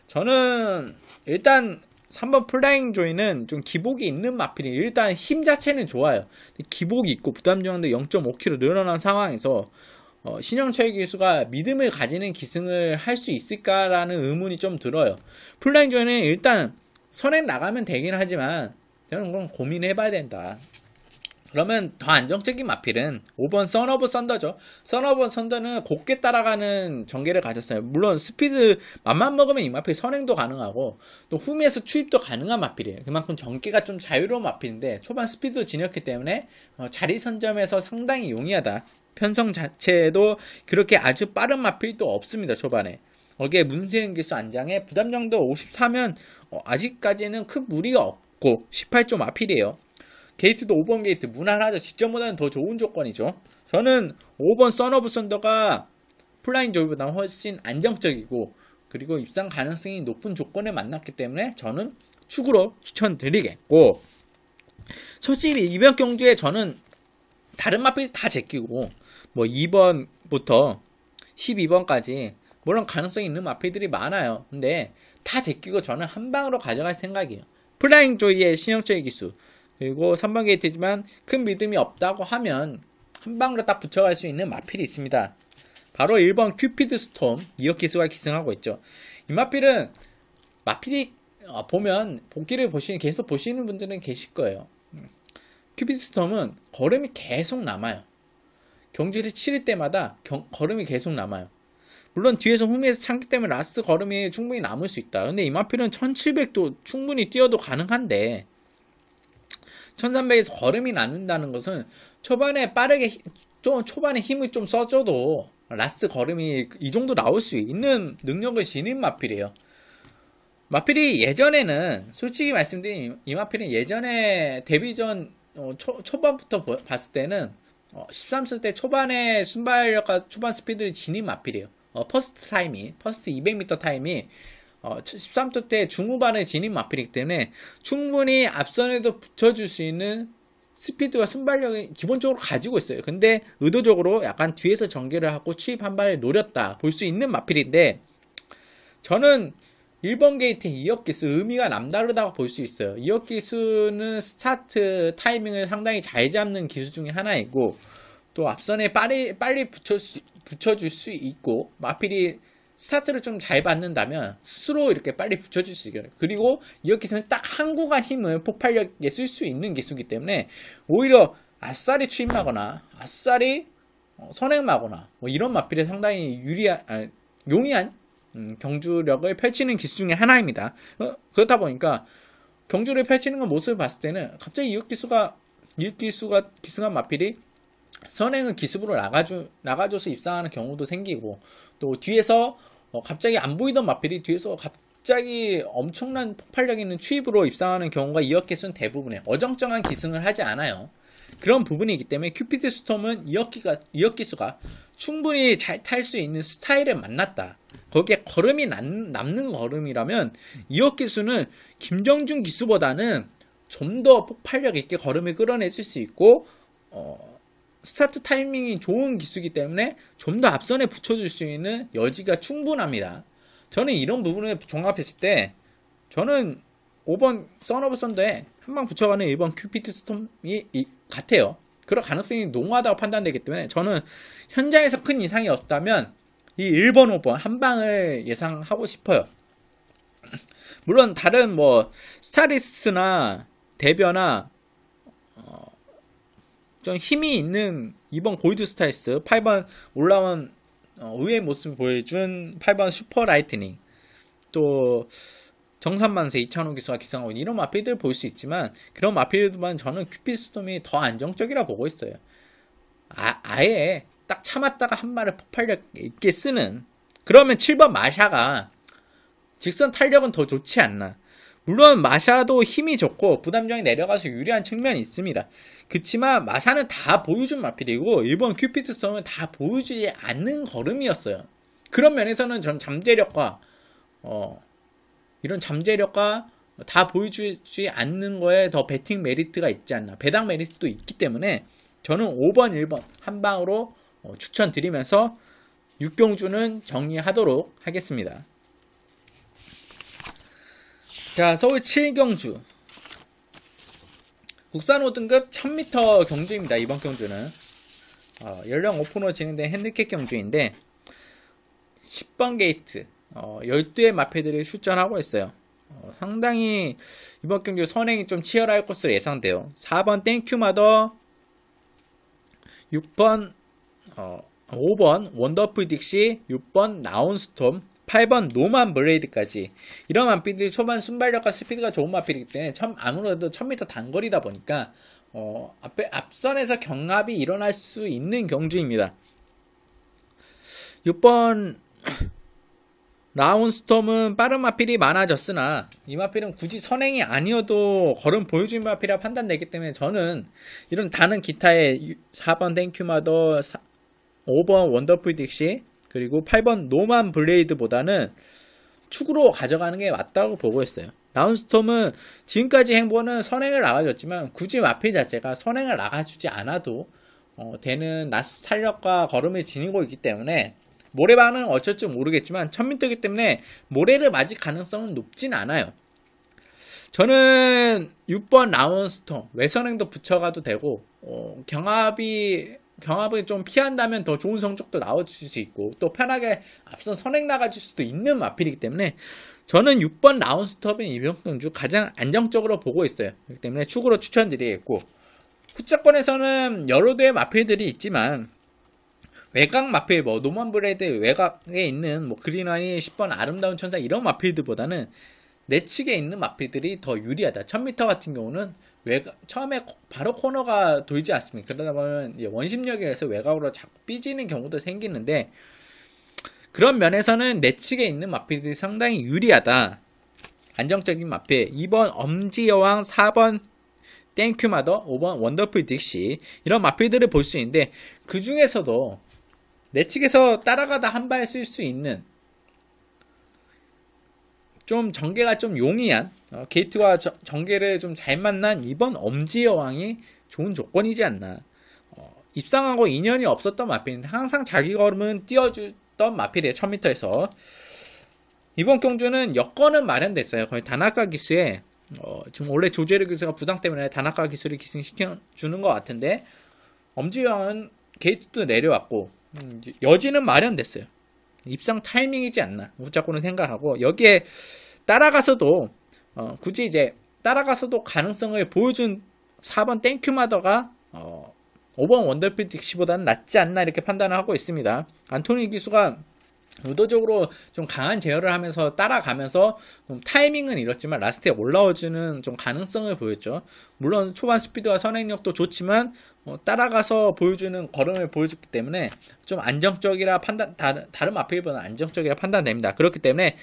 저는 일단 3번 플라잉 조이는 좀 기복이 있는 마필이 일단 힘 자체는 좋아요. 기복이 있고 부담 중앙도 0.5kg 늘어난 상황에서 신형철 기수가 믿음을 가지는 기승을 할 수 있을까라는 의문이 좀 들어요. 플라잉 조이는 일단 선행 나가면 되긴 하지만 저는 그건 고민해봐야 된다. 그러면 더 안정적인 마필은 5번 선오브 썬더죠. 선오브 썬더는 곱게 따라가는 전개를 가졌어요. 물론 스피드 맘만 먹으면 이 마필 선행도 가능하고 또 후미에서 추입도 가능한 마필이에요. 그만큼 전개가 좀 자유로운 마필인데 초반 스피드도 지녔기 때문에 자리 선점에서 상당히 용이하다. 편성 자체도 그렇게 아주 빠른 마필도 없습니다. 초반에. 거기에 문세윤 기수 안장에 부담 정도 54면 아직까지는 큰 무리가 없고 18점 마필이에요. 게이트도 5번 게이트 무난하죠. 직전보다는 더 좋은 조건이죠. 저는 5번 선오브 썬더가 플라잉 조이보다 훨씬 안정적이고 그리고 입상 가능성이 높은 조건에 만났기 때문에 저는 축으로 추천드리겠고, 솔직히 이번 경주에 저는 다른 마필 다 제끼고 뭐 2번부터 12번까지 물론 가능성이 있는 마필들이 많아요. 근데 다 제끼고 저는 한 방으로 가져갈 생각이에요. 플라잉 조이의 신형철 기수 그리고 3번 게이트지만 큰 믿음이 없다고 하면 한 방으로 딱 붙여갈 수 있는 마필이 있습니다. 바로 1번 큐피드 스톰 이역 기수가 기승하고 있죠. 이 마필은 마필이 보면 복귀를 계속 보시는 분들은 계실 거예요. 큐피드 스톰은 걸음이 계속 남아요. 경주를 치를 때마다 걸음이 계속 남아요. 물론 뒤에서 후미에서 참기 때문에 라스트 걸음이 충분히 남을 수 있다. 근데 이 마필은 1700도 충분히 뛰어도 가능한데 1300에서 걸음이 남는다는 것은 초반에 초반에 힘을 좀 써줘도 라스트 걸음이 이 정도 나올 수 있는 능력을 지닌 마필이에요. 마필이 예전에는 솔직히 말씀드리면 이 마필은 예전에 데뷔 전 초반부터 봤을 때는 13세 때 초반에 순발력과 초반 스피드를 지닌 마필이에요. 퍼스트 200m 타임이 13도 때 중후반에 진입 마필이기 때문에 충분히 앞선에도 붙여줄 수 있는 스피드와 순발력을 기본적으로 가지고 있어요. 근데 의도적으로 약간 뒤에서 전개를 하고 추입 한 발을 노렸다 볼 수 있는 마필인데, 저는 1번 게이트 이역 기수 의미가 남다르다고 볼 수 있어요. 이역 기수는 스타트 타이밍을 상당히 잘 잡는 기수 중에 하나이고 또 앞선에 빨리 붙여줄 수 있고 마필이 스타트를 좀 잘 받는다면 스스로 이렇게 빨리 붙여줄 수 있어요. 그리고 이역 기수는 딱 한 구간 힘을 폭발력에 쓸 수 있는 기수이기 때문에 오히려 아싸리 추임하거나 아싸리 선행하거나 뭐 이런 마필에 상당히 용이한 경주력을 펼치는 기수 중에 하나입니다. 그렇다 보니까 경주를 펼치는 모습을 봤을 때는 갑자기 이역 기수가 기승한 마필이 선행은 기습으로 나가줘서 입상하는 경우도 생기고 또 뒤에서 갑자기 안 보이던 마필이 뒤에서 갑자기 엄청난 폭발력 있는 추입으로 입상하는 경우가 이역 기수는 대부분에 어정쩡한 기승을 하지 않아요. 그런 부분이기 때문에 큐피드 스톰은 이역 기수가 충분히 잘 탈 수 있는 스타일을 만났다. 거기에 걸음이 남는 걸음이라면 이역 기수는 김정준 기수보다는 좀 더 폭발력 있게 걸음을 끌어내줄 수 있고 스타트 타이밍이 좋은 기수이기 때문에 좀 더 앞선에 붙여줄 수 있는 여지가 충분합니다. 저는 이런 부분을 종합했을 때 저는 5번 선오브 썬더에 한 방 붙여가는 1번 큐피드 스톰이 같아요. 그럴 가능성이 농후하다고 판단되기 때문에 저는 현장에서 큰 이상이 없다면 이 1번, 5번 한 방을 예상하고 싶어요. 물론 다른 뭐 스타리스나 대변나 좀 힘이 있는 2번 골드 스타일스, 8번 올라온 의외의 모습을 보여준 8번 슈퍼 라이트닝, 또 정산만세 이찬호 기수가 기승하고 이런 마필들 볼 수 있지만 그런 마필들만 저는 큐피드 스톰이 더 안정적이라 보고 있어요. 아예 딱 참았다가 한 발을 폭발력 있게 쓰는, 그러면 7번 마샤가 직선 탄력은 더 좋지 않나. 물론 마샤도 힘이 좋고 부담장이 내려가서 유리한 측면이 있습니다. 그치만 마샤는 다 보여준 마필이고 1번 큐피드 스톰은 다 보여주지 않는 걸음이었어요. 그런 면에서는 전 잠재력과 이런 잠재력과 다 보여주지 않는 거에 더 배팅 메리트가 있지 않나, 배당 메리트도 있기 때문에 저는 5번, 1번 한 방으로 추천드리면서 6경주는 정리하도록 하겠습니다. 자, 서울 7경주 국산 5등급 1000m 경주입니다. 이번 경주는 연령 오픈으로 진행된 핸디캡 경주인데 10번 게이트 12의 마필들이 출전하고 있어요. 상당히 이번 경주 선행이 좀 치열할 것으로 예상돼요. 4번 땡큐마더, 6번 5번 원더풀 딕시, 6번 나온스톰, 8번 노만 블레이드까지 이런 마필들이 초반 순발력과 스피드가 좋은 마필이기 때문에 아무래도 1000m 단거리다 보니까 앞선에서 경합이 일어날 수 있는 경주입니다. 6번 나온스톰은 빠른 마필이 많아졌으나 이 마필은 굳이 선행이 아니어도 걸음 보여주는 마필이라 판단되기 때문에 저는 이런 다른 기타의 4번 땡큐마더, 5번 원더풀 딕시, 그리고 8번 노만 블레이드보다는 축으로 가져가는 게 맞다고 보고 있어요. 나운스톰은 지금까지 행보는 선행을 나가줬지만 굳이 마필 자체가 선행을 나가주지 않아도 되는 나스 탄력과 걸음을 지니고 있기 때문에 모래반은 어쩔 줄 모르겠지만 1000m이기 때문에 모래를 맞을 가능성은 높진 않아요. 저는 6번 나운스톰 외선행도 붙여가도 되고 경합을 좀 피한다면 더 좋은 성적도 나와줄 수 있고 또 편하게 앞선 선행 나가줄 수도 있는 마필이기 때문에 저는 6번 라운스톱인 이번 경주 가장 안정적으로 보고 있어요. 그렇기 때문에 축으로 추천드리겠고, 후차권에서는 여러 대의 마필들이 있지만 외곽 마필, 노만 브레드 외곽에 있는 그린와니 10번 아름다운 천사 이런 마필들보다는 내측에 있는 마필들이 더 유리하다. 1000m 같은 경우는 처음에 바로 코너가 돌지 않습니까? 그러다 보면 원심력에 의해서 외곽으로 자꾸 삐지는 경우도 생기는데, 그런 면에서는 내측에 있는 마필들이 상당히 유리하다. 안정적인 마필 2번 엄지여왕, 4번 땡큐마더, 5번 원더풀 딕시 이런 마필들을 볼 수 있는데, 그 중에서도 내측에서 따라가다 한 발 쓸 수 있는 좀 전개가 좀 용이한 게이트와 전개를 좀 잘 만난 2번 엄지여왕이 좋은 조건이지 않나. 입상하고 인연이 없었던 마필인데 항상 자기 걸음은 띄워주던 마필이에요. 1000m에서 이번 경주는 여건은 마련됐어요. 거의 다나카 기수에 지금 원래 조제르 기수가 부상 때문에 다나카 기수를 기승시켜주는 것 같은데, 엄지여왕은 게이트도 내려왔고 여지는 마련됐어요. 입상 타이밍이지 않나 무작고는 생각하고, 여기에 따라가서도 굳이 이제 따라가서도 가능성을 보여준 4번 땡큐마더가 5번 원더풀 딕시보다는 낫지 않나 이렇게 판단을 하고 있습니다. 안토니 기수가 의도적으로 좀 강한 제어를 하면서 따라가면서 좀 타이밍은 잃었지만 라스트에 올라오지는 좀 가능성을 보였죠. 물론 초반 스피드와 선행력도 좋지만 따라가서 보여주는 걸음을 보여줬기 때문에 좀 안정적이라 다른 마필보다 안정적이라 판단됩니다. 그렇기 때문에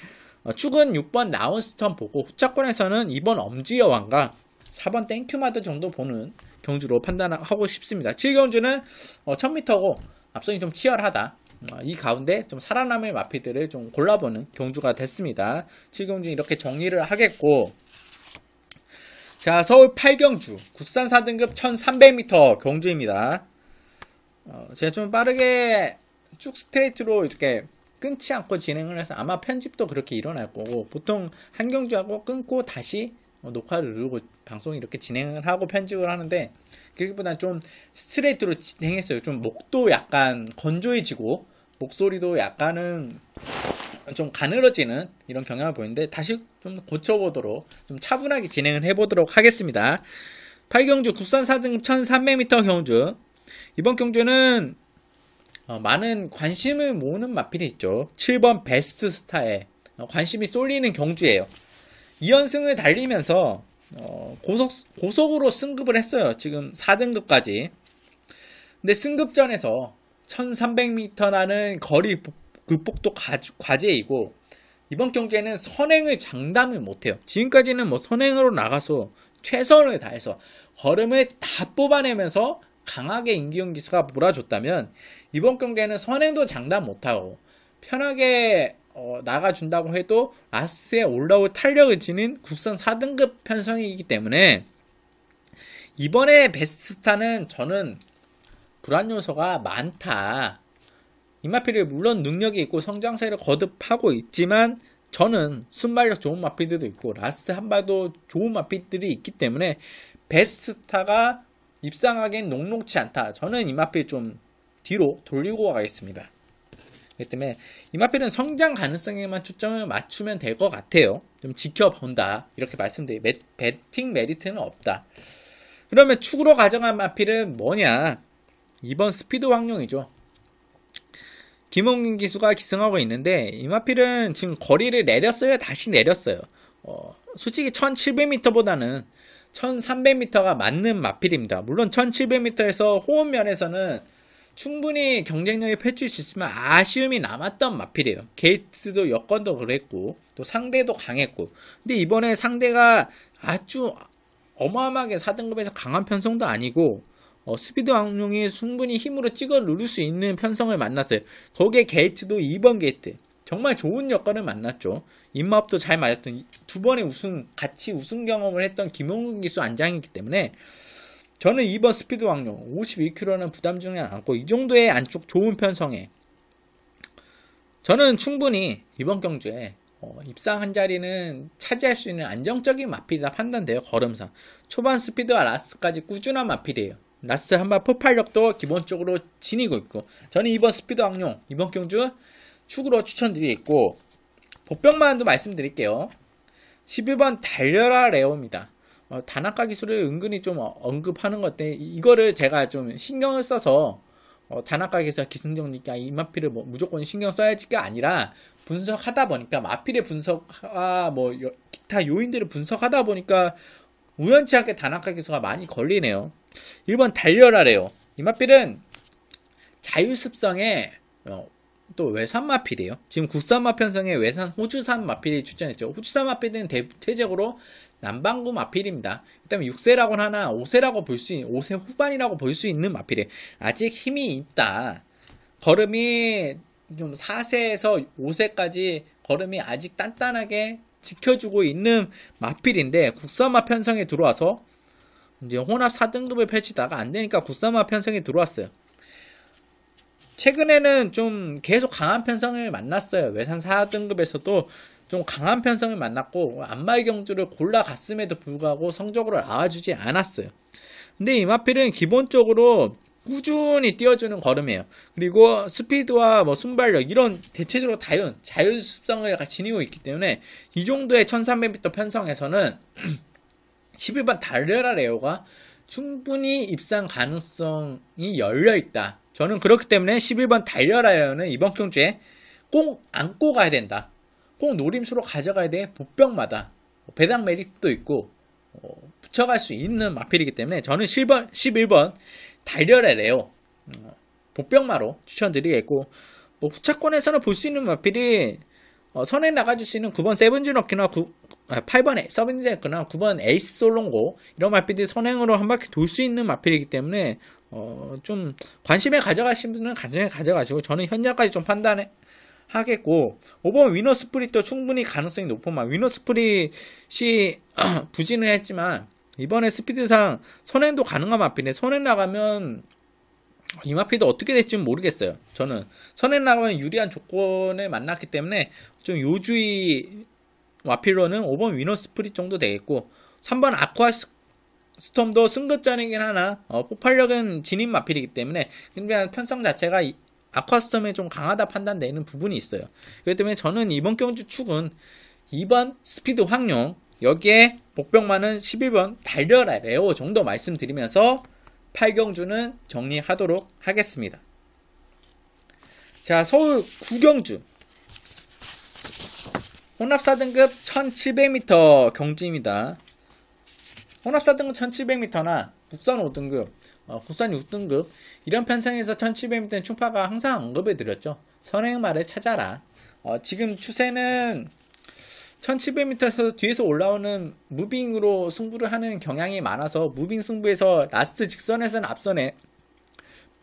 축은 6번 나운스톰 보고, 후차권에서는 2번 엄지여왕과 4번 땡큐마더 정도 보는 경주로 판단하고 싶습니다. 7경주는 1000m고 앞선이 좀 치열하다. 이 가운데 좀 살아남을 마필들을 좀 골라보는 경주가 됐습니다. 7경주 이렇게 정리를 하겠고, 자, 서울 8경주 국산 4등급 1300m 경주입니다. 제가 좀 빠르게 쭉 스트레이트로 이렇게 끊지 않고 진행을 해서 아마 편집도 그렇게 일어날 거고, 보통 한 경주하고 끊고 다시 녹화를 누르고 방송을 이렇게 진행을 하고 편집을 하는데, 그기보다는 좀 스트레이트로 진행했어요. 좀 목도 약간 건조해지고 목소리도 약간은 좀 가늘어지는 이런 경향을 보이는데, 다시 좀 고쳐보도록 좀 차분하게 진행을 해보도록 하겠습니다. 8경주 국산 4등급 1300m 경주, 이번 경주는 많은 관심을 모으는 마필이 있죠. 7번 베스트 스타에 관심이 쏠리는 경주예요. 2연승을 달리면서 고속으로 승급을 했어요. 지금 4등급까지. 근데 승급전에서 1300m라는 거리 극복도 과제이고, 이번 경주에는 선행을 장담을 못해요. 지금까지는 선행으로 나가서 최선을 다해서 걸음을 다 뽑아내면서 강하게 임기훈 기수가 몰아줬다면, 이번 경기에는 선행도 장담 못하고 편하게 나가준다고 해도 라스트에 올라올 탄력을 지닌 국산 4등급 편성이기 때문에 이번에 베스트스타는 저는 불안 요소가 많다. 이마필이 물론 능력이 있고 성장세를 거듭하고 있지만 저는 순발력 좋은 마필들도 있고 라스트 한발도 좋은 마필들이 있기 때문에 베스트타가 입상하기엔 녹록치 않다. 저는 이 마필 좀 뒤로 돌리고 가겠습니다. 그렇기 때문에 이 마필은 성장 가능성에만 초점을 맞추면 될 것 같아요. 좀 지켜본다 이렇게 말씀드려요. 배팅 메리트는 없다. 그러면 축으로 가져간 마필은 뭐냐? 이번 스피드 황룡이죠. 김홍균 기수가 기승하고 있는데 이 마필은 지금 거리를 내렸어요? 다시 내렸어요. 솔직히 1700m보다는 1300m가 맞는 마필입니다. 물론 1700m에서 호흡 면에서는 충분히 경쟁력이 펼칠 수 있으면 아쉬움이 남았던 마필이에요. 게이트도 여건도 그랬고 또 상대도 강했고, 근데 이번에 상대가 아주 어마어마하게 4등급에서 강한 편성도 아니고 스피드 왕룡이 충분히 힘으로 찍어 누를 수 있는 편성을 만났어요. 거기에 게이트도 2번 게이트 정말 좋은 여건을 만났죠. 입마업도 잘 맞았던 두 번의 같이 우승 경험을 했던 김홍근 기수 안장이기 때문에 저는 2번 스피드 왕룡 51kg는 부담 중에 않고 이 정도의 안쪽 좋은 편성에 저는 충분히 이번 경주에 입상 한 자리는 차지할 수 있는 안정적인 마필이다 판단돼요. 걸음상 초반 스피드와 라스트까지 꾸준한 마필이에요. 라스트 한발 폭발력도 기본적으로 지니고 있고 저는 이번 스피드 왕룡 이번 경주 축으로 추천드리겠고, 복병만도 말씀드릴게요. 11번 달려라 레오입니다. 다나카 기술을 은근히 좀 언급하는 것 때문에 이거를 제가 좀 신경을 써서 다나카 기술 기승전니까 이 마필을 무조건 신경 써야지가 아니라 분석하다 보니까 마필의 분석과 기타 요인들을 분석하다 보니까 우연치 않게 다나카 기수가 많이 걸리네요. 1번 달려라래요. 이 마필은 자유습성에 또 외산 마필이에요. 지금 국산마 편성에 외산 호주산 마필이 출전했죠. 호주산 마필은 대체적으로 남반구 마필입니다. 그다음에 6세라고 하나 5세라고 볼 수 있는 5세 후반이라고 볼 수 있는 마필이에요. 아직 힘이 있다. 걸음이 좀 4세에서 5세까지 걸음이 아직 단단하게 지켜주고 있는 마필인데 국산마 편성에 들어와서 이제 혼합 4등급을 펼치다가 안되니까 국산마 편성에 들어왔어요. 최근에는 좀 계속 강한 편성을 만났어요. 외산 4등급에서도 좀 강한 편성을 만났고 안마의 경주를 골라갔음에도 불구하고 성적으로 나와주지 않았어요. 근데 이 마필은 기본적으로 꾸준히 띄워주는 걸음이에요. 그리고 스피드와 순발력 이런 대체적으로 자율습성을 지니고 있기 때문에 이 정도의 1300m 편성에서는 11번 달려라 레오가 충분히 입상 가능성이 열려있다. 저는 그렇기 때문에 11번 달려라 레오는 이번 경주에 꼭 안고 가야 된다. 꼭 노림수로 가져가야 돼. 보병마다 배당 메리트도 있고 붙여갈 수 있는 마필이기 때문에 저는 11번 달려라 레오 보병마로 추천드리겠고, 후차권에서는 볼 수 있는 마필이 선에 나가줄 수 있는 9번 세븐즈너키나 8번 서븐즈너키나 9번 에이스 솔롱고 이런 마필들이 선행으로 한 바퀴 돌 수 있는 마필이기 때문에 좀 관심에 가져가시는 분은 관심에 가져가시고 저는 현재까지 좀 판단해 하겠고, 5번 위너 스프릿도 충분히 가능성이 높은 마. 위너 스프릿이 부진을 했지만 이번에 스피드상 선행도 가능한 마필인데 선행 나가면 이 마필도 어떻게 될지 모르겠어요. 저는 선행 나가면 유리한 조건을 만났기 때문에 좀 요주의 마필로는 5번 위너 스프릿 정도 되겠고, 3번 아쿠아 스톰도 승급전이긴 하나 폭발력은 진입 마필이기 때문에 그냥 편성 자체가 아쿠아 스톰에 좀 강하다 판단되는 부분이 있어요. 그렇기 때문에 저는 이번 경주 축은 2번 스피드 황룡, 여기에 복병만은 11번 달려라 레오 정도 말씀드리면서 8경주는 정리하도록 하겠습니다. 자, 서울 9경주 혼합 4등급 1700m 경주입니다. 혼합 4등급 1700m나 국산 5등급, 국산 6등급 이런 편성에서 1700m는 충파가 항상 언급해 드렸죠. 선행말을 찾아라. 지금 추세는 1700m에서 뒤에서 올라오는 무빙으로 승부를 하는 경향이 많아서 무빙 승부에서 라스트 직선에서는 앞선에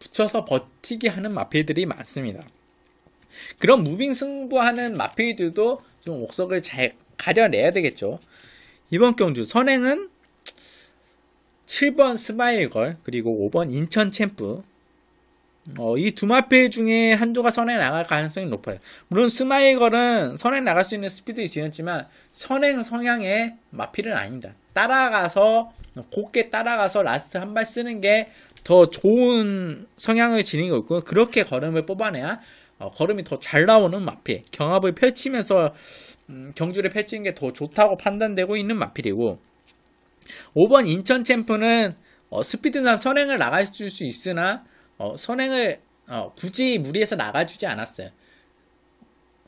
붙여서 버티게 하는 마필들이 많습니다. 그런 무빙 승부하는 마필들도 좀 옥석을 잘 가려내야 되겠죠. 이번 경주 선행은 7번 스마일걸 그리고 5번 인천 챔프 이 두 마필 중에 한두가 선행 나갈 가능성이 높아요. 물론 스마일걸은 선행 나갈 수 있는 스피드를 지녔지만 선행 성향의 마필은 아닙니다. 따라가서 곱게 따라가서 라스트 한 발 쓰는 게 더 좋은 성향을 지니고 있고, 그렇게 걸음을 뽑아내야 걸음이 더 잘 나오는 마필, 경합을 펼치면서 경주를 펼치는 게 더 좋다고 판단되고 있는 마필이고, 5번 인천 챔프는 스피드상 선행을 나가줄 수 있으나 선행을 굳이 무리해서 나가주지 않았어요.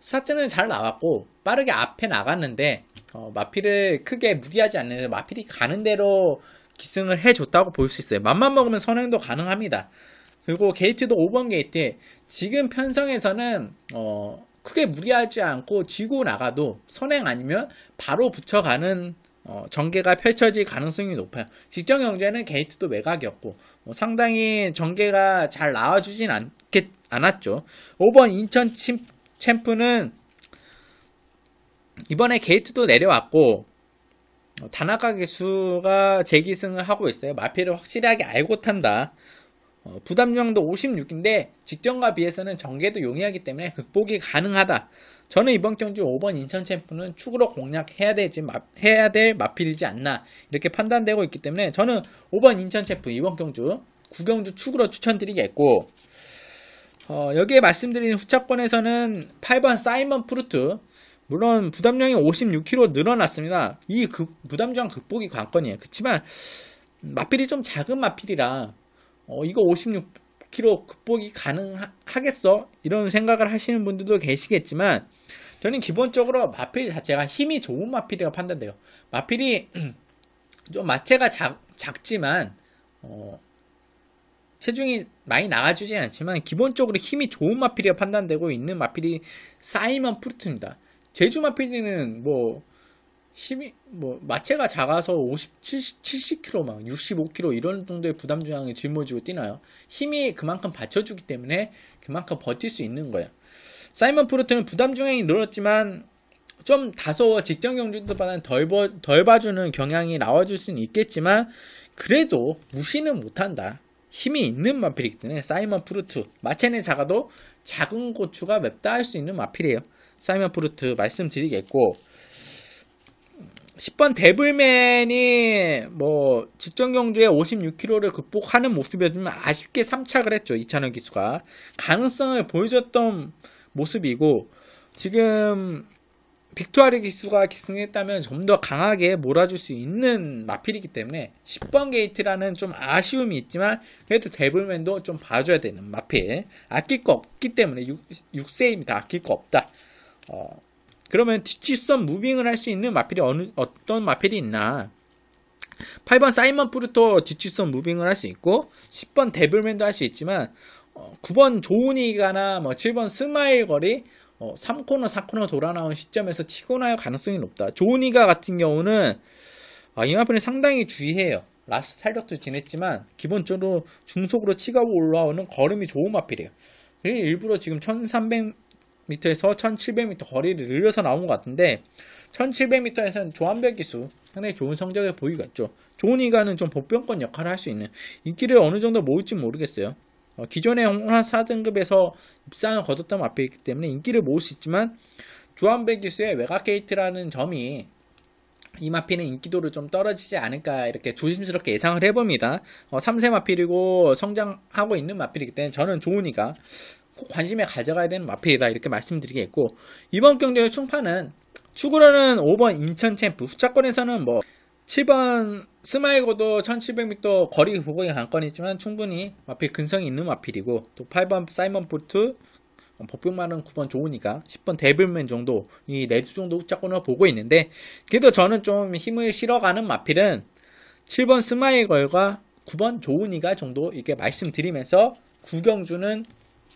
스타트는 잘 나왔고 빠르게 앞에 나갔는데 마필을 크게 무리하지 않는, 마필이 가는 대로 기승을 해줬다고 볼 수 있어요. 맘만 먹으면 선행도 가능합니다. 그리고 게이트도 5번 게이트, 지금 편성에서는 크게 무리하지 않고 쥐고 나가도 선행 아니면 바로 붙여가는 전개가 펼쳐질 가능성이 높아요. 직전 경주에는 게이트도 외곽이었고 상당히 전개가 잘 나와주진 않았죠. 5번 인천 챔프는 이번에 게이트도 내려왔고 다나카 기수가 재기승을 하고 있어요. 마필을 확실하게 알고 탄다. 부담력도 56인데 직전과 비해서는 전개도 용이하기 때문에 극복이 가능하다. 저는 이번 경주 5번 인천 챔프는 축으로 공략해야 될 마필이지 않나, 이렇게 판단되고 있기 때문에 저는 5번 인천 챔프 이번 경주 9경주 축으로 추천드리겠고, 여기에 말씀드린 후착권에서는 8번 사이먼 프루트, 물론 부담량이 56kg 늘어났습니다. 이 부담저항 극복이 관건이에요. 그렇지만 마필이 좀 작은 마필이라 이거 56kg 극복이 가능하겠어? 이런 생각을 하시는 분들도 계시겠지만, 저는 기본적으로 마필 자체가 힘이 좋은 마필이라고 판단돼요. 마필이 좀 마체가 작지만 체중이 많이 나가주진 않지만 기본적으로 힘이 좋은 마필이라고 판단되고 있는 마필이 사이먼 프루트입니다. 제주 마필이는 힘이 마체가 작아서 70kg 막 65kg 이런 정도의 부담 저항을 짊어지고 뛰나요. 힘이 그만큼 받쳐주기 때문에 그만큼 버틸 수 있는 거예요. 사이먼 프루트는 부담 저항이 늘었지만 좀 다소 직전 경주들보다는 덜 봐주는 경향이 나와줄 수는 있겠지만 그래도 무시는 못한다. 힘이 있는 마필이기 때문에 사이먼 프루트, 마체는 작아도 작은 고추가 맵다 할 수 있는 마필이에요. 사이먼 프루트 말씀드리겠고, 10번 데블맨이 직전 경주에 56kg를 극복하는 모습이었지만 아쉽게 3착을 했죠. 이찬원 기수가 가능성을 보여줬던 모습이고, 지금 빅투아르 기수가 기승했다면 좀 더 강하게 몰아줄 수 있는 마필이기 때문에 10번 게이트라는 좀 아쉬움이 있지만 그래도 데블맨도 좀 봐줘야 되는 마필. 아낄 거 없기 때문에 6세입니다. 아낄 거 없다. 그러면 뒷뒷선 무빙을 할 수 있는 마필이 어떤 마필이 있나? 8번 사이먼 프루토 뒷뒷선 무빙을 할 수 있고, 10번 데블맨도 할 수 있지만 9번 조은이가나 7번 스마일 거리 3코너 4코너 돌아 나온 시점에서 치고 나올 가능성이 높다. 조은이가 같은 경우는 이 마필은 상당히 주의해요. 라스트 탄력도 지냈지만 기본적으로 중속으로 치고 올라오는 걸음이 좋은 마필이에요. 그리고 일부러 지금 1300m에서 1700m 거리를 늘려서 나온 것 같은데 1700m에서는 조한별 기수 상당히 좋은 성적을 보이고 있죠. 조은이가는 좀 보병권 역할을 할 수 있는, 인기를 어느 정도 모을지 모르겠어요. 기존의 홍화 4등급에서 입상을 거뒀던 마필이기 때문에 인기를 모을 수 있지만 조한별 기수의 외곽 게이트라는 점이 이 마필은 인기도를 좀 떨어지지 않을까, 이렇게 조심스럽게 예상을 해봅니다. 3세 마필이고 성장하고 있는 마필이기 때문에 저는 조은이가 꼭 관심에 가져가야 되는 마필이다, 이렇게 말씀드리겠고, 이번 경주의 충파는 축으로는 5번 인천 챔프, 후차권에서는 7번 스마일고도 1700m 거리 보고의 관건이지만 충분히 마필 근성이 있는 마필이고, 또 8번 사이먼 프루트, 복병만은 9번 조은이가, 10번 데블맨 정도, 이 4주 정도 후차권으로 보고 있는데, 그래도 저는 좀 힘을 실어가는 마필은 7번 스마일걸과 9번 조은이가 정도, 이렇게 말씀드리면서 9경주는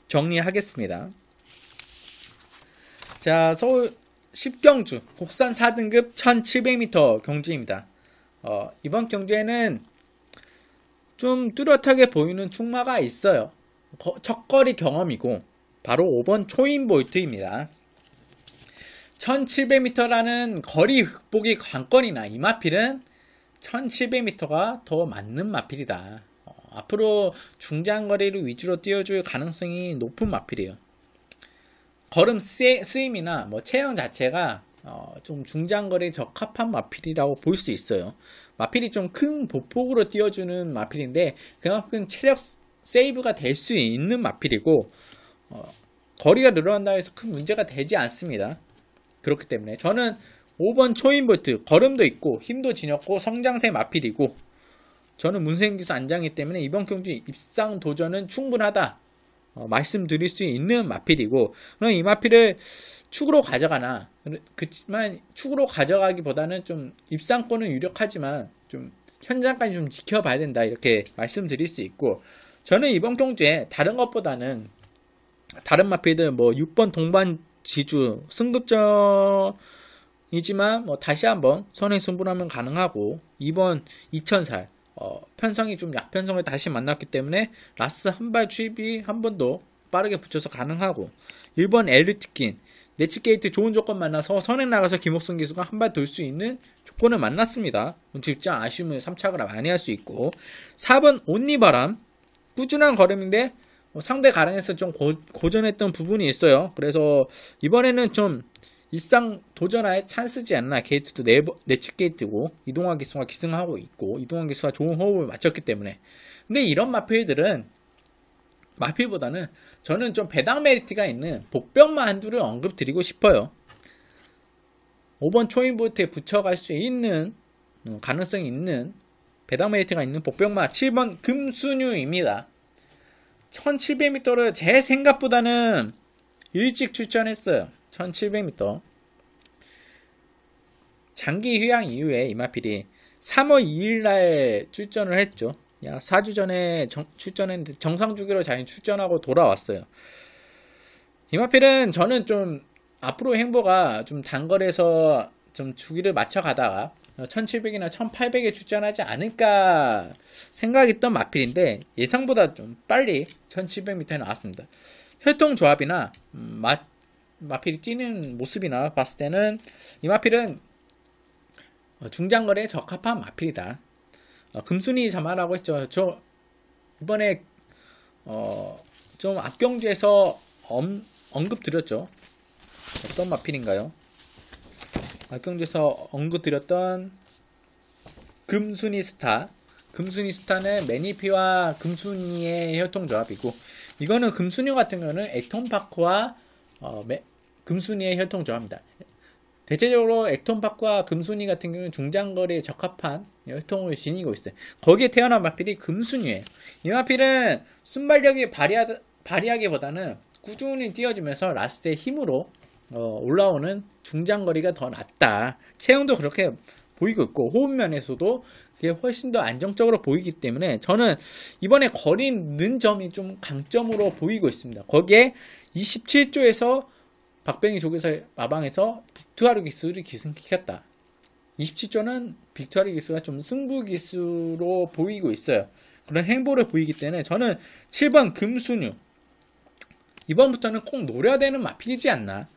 정리하겠습니다. 자, 서울 10경주 국산 4등급 1700m 경주입니다. 이번 경주에는 좀 뚜렷하게 보이는 충마가 있어요. 첫거리 경험이고 바로 5번 초인볼트입니다. 1700m라는 거리 극복이 관건이나 이 마필은 1700m가 더 맞는 마필이다. 앞으로 중장거리를 위주로 띄워줄 가능성이 높은 마필이에요. 걸음 쓰임이나 뭐 체형 자체가 좀 중장거리에 적합한 마필이라고 볼 수 있어요. 마필이 좀 큰 보폭으로 띄워주는 마필인데 그만큼 체력 세이브가 될 수 있는 마필이고 거리가 늘어난다 해서 큰 문제가 되지 않습니다. 그렇기 때문에 저는 5번 초인볼트 걸음도 있고 힘도 지녔고 성장세 마필이고 저는 문세인기수 안장이기 때문에 이번 경주 입상 도전은 충분하다 말씀드릴 수 있는 마필이고 그럼 이 마필을 축으로 가져가나 그렇지만 축으로 가져가기보다는 좀 입상권은 유력하지만 좀 현장까지 좀 지켜봐야 된다 이렇게 말씀드릴 수 있고 저는 이번 경주에 다른 것보다는 다른 마필들 뭐 6번 동반 지주 승급전이지만 뭐 다시 한번 선행 승부하면 가능하고 2번 2000살 편성이 좀 약편성을 다시 만났기 때문에 라스 한발 추입이 한 번 더 빠르게 붙여서 가능하고 1번 엘리트킨 네츠게이트 좋은 조건 만나서 선행 나가서 김옥성 기수가 한 발 돌 수 있는 조건을 만났습니다. 직장 아쉬움을 3착을 많이 할 수 있고 4번 온리바람 꾸준한 걸음인데 상대 가랑에서 좀 고전했던 부분이 있어요. 그래서 이번에는 좀 일상 도전할 찬스지 않나. 게이트도 네츠 게이트고 이동환 기수가 기승하고 있고 이동환 기수가 좋은 호흡을 맞췄기 때문에 근데 이런 마필보다는 저는 좀 배당 메리트가 있는 복병마 한두를 언급드리고 싶어요. 5번 초인볼트에 붙여갈 수 있는 가능성이 있는 배당 메리트가 있는 복병마 7번 금순유입니다. 1700m를 제 생각보다는 일찍 출전했어요. 1700m 장기 휴양 이후에 이마필이 3월 2일날 출전을 했죠. 약 4주 전에 출전했는데 정상 주기로 잘 출전하고 돌아왔어요. 이마필은 저는 좀 앞으로 행보가 좀 단거리에서 좀 주기를 맞춰가다가 1700이나 1800에 출전하지 않을까 생각했던 마필인데 예상보다 좀 빨리 1700m에 나왔습니다. 혈통조합이나 마필이 뛰는 모습이나 봤을 때는 이 마필은 중장거리에 적합한 마필이다. 금순이 자마라고 했죠. 저 이번에 좀 앞경주에서 언급드렸죠. 어떤 마필인가요? 앞경주에서 언급드렸던 금순이 스타. 금순이 스타는 매니피와 금순이의 혈통조합이고 이거는 금순이 같은 경우는 액톤파크와 금순이의 혈통조합입니다. 대체적으로 액톤파크와 금순이 같은 경우는 중장거리에 적합한 혈통을 지니고 있어요. 거기에 태어난 마필이 금순이에요. 이 마필은 순발력이 발휘하기보다는 꾸준히 뛰어주면서 라스트의 힘으로 올라오는 중장거리가 더 낫다. 체형도 그렇게 보이고 있고 호흡면에서도 그게 훨씬 더 안정적으로 보이기 때문에 저는 이번에 거리 는 점이 좀 강점으로 보이고 있습니다. 거기에 27조에서 박병희 조교사 마방에서 빅투아르 기수를 기승시켰다. 27조는 빅투아르 기수가 좀 승부 기수로 보이고 있어요. 그런 행보를 보이기 때문에 저는 7번 금순유 이번부터는 꼭 노려야 되는 마필이지 않나.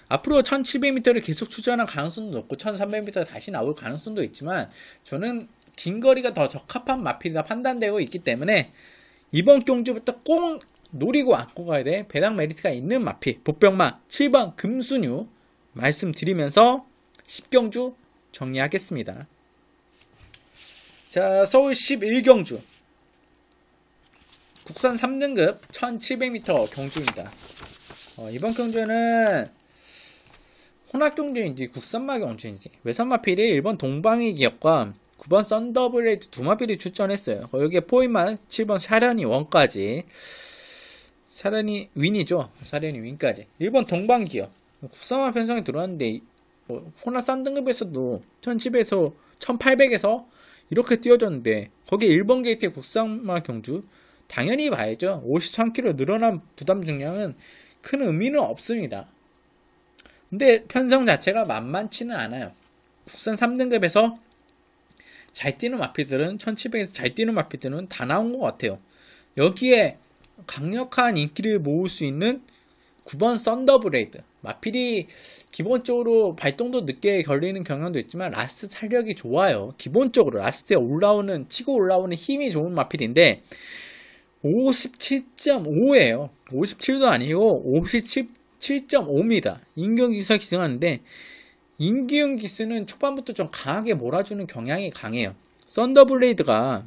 앞으로 1700m를 계속 출전할 가능성도 높고 1300m 다시 나올 가능성도 있지만 저는 긴 거리가 더 적합한 마필이라 판단되고 있기 때문에 이번 경주부터 꼭 노리고 안고 가야 돼 배당 메리트가 있는 마필 복병마 7번 금순유 말씀드리면서 10경주 정리하겠습니다. 자, 서울 11경주 국산 3등급 1700m 경주입니다. 이번 경주는 혼합경주인지 국산마 경주인지 외선마필이 1번 동방위 기업과 9번 썬더블레이드 두 마필이 출전했어요. 여기에 포인만 7번 샤련이 원까지 샤련이 윈이죠. 샤련이 윈까지 1번 동방위 기업 국산마 편성이 들어왔는데 혼합 3등급에서도 1700에서 1800에서 이렇게 뛰어졌는데 거기에 1번 게이트의 국산마 경주 당연히 봐야죠. 53kg 늘어난 부담 중량은 큰 의미는 없습니다. 근데 편성 자체가 만만치는 않아요. 국산 3등급에서 잘 뛰는 마필들은 1700에서 잘 뛰는 마필들은 다 나온 것 같아요. 여기에 강력한 인기를 모을 수 있는 9번 썬더블레이드. 마필이 기본적으로 발동도 늦게 걸리는 경향도 있지만 라스트 탄력이 좋아요. 기본적으로 라스트에 치고 올라오는 힘이 좋은 마필인데 57.5예요. 57도 아니고 57.5입니다. 임기훈 기수가 기승하는데 임기훈 기수는 초반부터 좀 강하게 몰아주는 경향이 강해요. 썬더블레이드가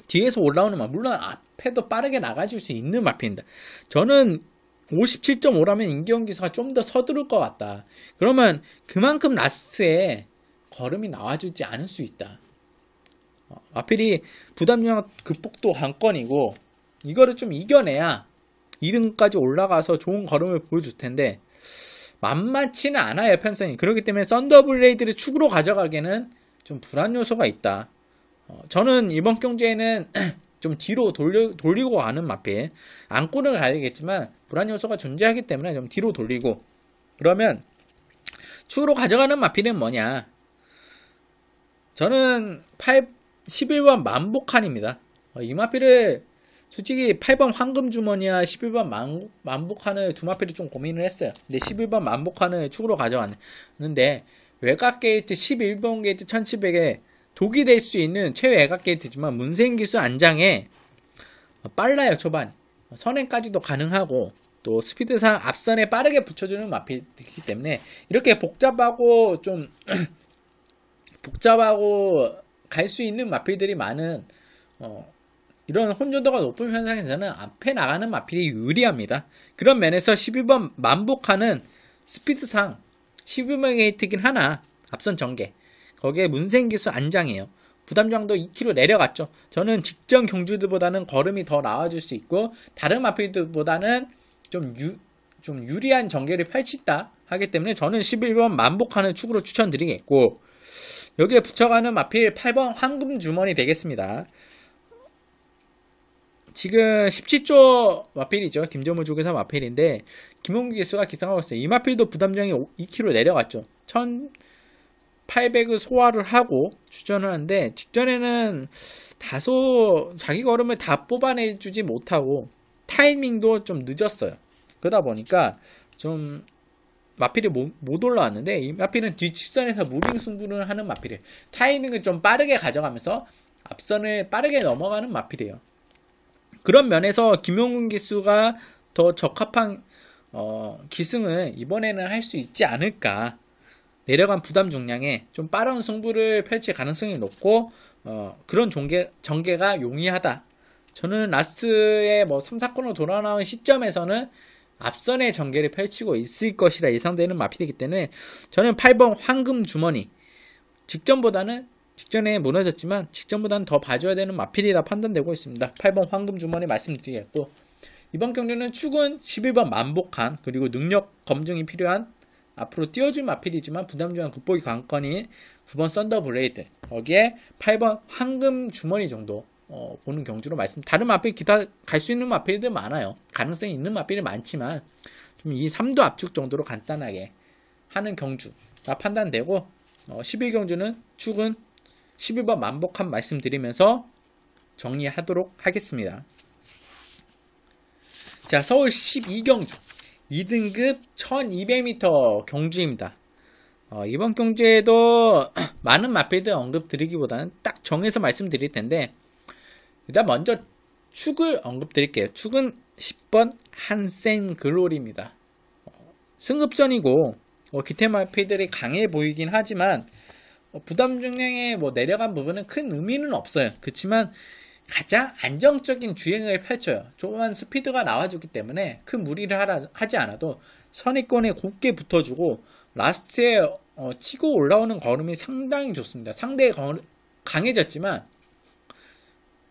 뒤에서 올라오는 물론 앞에도 빠르게 나가줄 수 있는 마필입니다. 저는 57.5라면 임기훈 기수가 좀 더 서두를 것 같다. 그러면 그만큼 라스트에 걸음이 나와주지 않을 수 있다. 마필이 부담력 극복도 관건이고 이거를 좀 이겨내야 2등까지 올라가서 좋은 걸음을 보여줄 텐데 만만치는 않아요, 편성이. 그렇기 때문에 썬더블레이드를 축으로 가져가기에는 좀 불안 요소가 있다. 저는 이번 경주에는 좀 뒤로 돌리고 가는 마필. 안고는 가야겠지만 불안 요소가 존재하기 때문에 좀 뒤로 돌리고. 그러면 축으로 가져가는 마필은 뭐냐? 저는 11번 만복한입니다. 이 마필을 솔직히 8번 황금주머니와 11번 만복한을 두 마필을 좀 고민을 했어요. 근데 11번 만복한을 축으로 가져갔는데 외곽 게이트 11번 게이트 1700에 독이 될 수 있는 최외곽 게이트지만 문생기수 안장에 빨라요. 초반 선행까지도 가능하고 또 스피드상 앞선에 빠르게 붙여주는 마필이기 때문에 이렇게 복잡하고 좀 복잡하고 갈 수 있는 마필들이 많은 이런 혼조도가 높은 현상에서는 앞에 나가는 마필이 유리합니다. 그런 면에서 12번 만복하는 스피드상 12번 게이트긴 하나 앞선 전개 거기에 문생기수 안장이에요. 부담장도 2km 내려갔죠. 저는 직전 경주들보다는 걸음이 더 나와줄 수 있고 다른 마필들보다는 좀 유리한 전개를 펼친다 하기 때문에 저는 11번 만복하는 축으로 추천드리겠고 여기에 붙여가는 마필 8번 황금주머니 되겠습니다. 지금 17조 마필이죠. 김정무 쪽에서 마필인데 김홍규 기수가 기승하고 있어요. 이 마필도 부담장이 2km 내려갔죠. 1800을 소화를 하고 추천을 하는데 직전에는 다소 자기 걸음을 다 뽑아내주지 못하고 타이밍도 좀 늦었어요. 그러다 보니까 좀 마필이 못 올라왔는데 이 마필은 뒷직선에서 무빙 승부를 하는 마필이에요. 타이밍을 좀 빠르게 가져가면서 앞선을 빠르게 넘어가는 마필이에요. 그런 면에서 김용훈 기수가 더 적합한 기승을 이번에는 할 수 있지 않을까. 내려간 부담 중량에 좀 빠른 승부를 펼칠 가능성이 높고 그런 전개가 용이하다. 저는 라스트에 3, 4코너 돌아 나온 시점에서는 앞선의 전개를 펼치고 있을 것이라 예상되는 마필이기 때문에 저는 8번 황금주머니 직전에 무너졌지만 직전보다는 더 봐줘야 되는 마필이라 판단되고 있습니다. 8번 황금주머니 말씀드리겠고 이번 경기는 축은 11번 만복한 그리고 능력 검증이 필요한 앞으로 띄워줄 마필이지만 부담중한 극복이 관건인 9번 썬더블레이드 거기에 8번 황금주머니 정도 보는 경주로 다른 마필 기타 갈 수 있는 마필들 많아요. 가능성이 있는 마필이 많지만 좀 이 3도 압축 정도로 간단하게 하는 경주가 판단되고 11경주는 축은 11번 만복한 말씀드리면서 정리하도록 하겠습니다. 자, 서울 12경주 2등급 1200m 경주입니다. 이번 경주에도 많은 마필들 언급드리기보다는 딱 정해서 말씀드릴 텐데 일단 먼저 축을 언급드릴게요. 축은 10번 한센글로리입니다. 승급전이고 기태 마필들이 강해 보이긴 하지만 부담 중량에 내려간 부분은 큰 의미는 없어요. 그렇지만 가장 안정적인 주행을 펼쳐요. 조그만 스피드가 나와주기 때문에 큰 무리를 하지 않아도 선입권에 곱게 붙어주고 라스트에 치고 올라오는 걸음이 상당히 좋습니다. 상대에 강해졌지만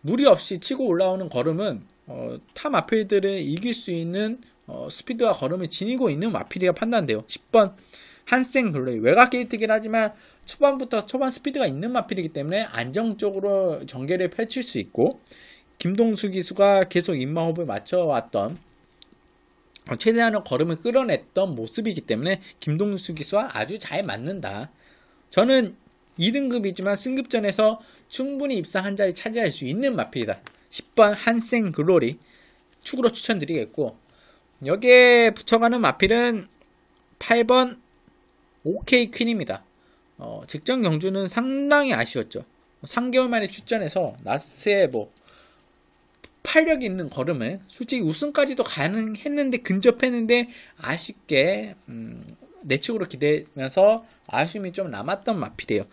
무리 없이 치고 올라오는 걸음은 타 마필들을 이길 수 있는 스피드와 걸음을 지니고 있는 마필이라 판단돼요. 10번 한센글로리 외곽 게이트긴 하지만 초반 스피드가 있는 마필이기 때문에 안정적으로 전개를 펼칠 수 있고 김동수 기수가 계속 인마호흡을 맞춰왔던 최대한의 걸음을 끌어냈던 모습이기 때문에 김동수 기수와 아주 잘 맞는다. 저는 2등급이지만 승급전에서 충분히 입상 한 자리 차지할 수 있는 마필이다. 10번 한센글로리 축으로 추천드리겠고 여기에 붙여가는 마필은 8번 OK 퀸입니다. 직전 경주는 상당히 아쉬웠죠. 3개월 만에 출전해서 라스트에 뭐 폭발력 있는 걸음을 솔직히 우승까지도 가능했는데 근접했는데 아쉽게 내측으로 기대면서 아쉬움이 좀 남았던 마필이에요.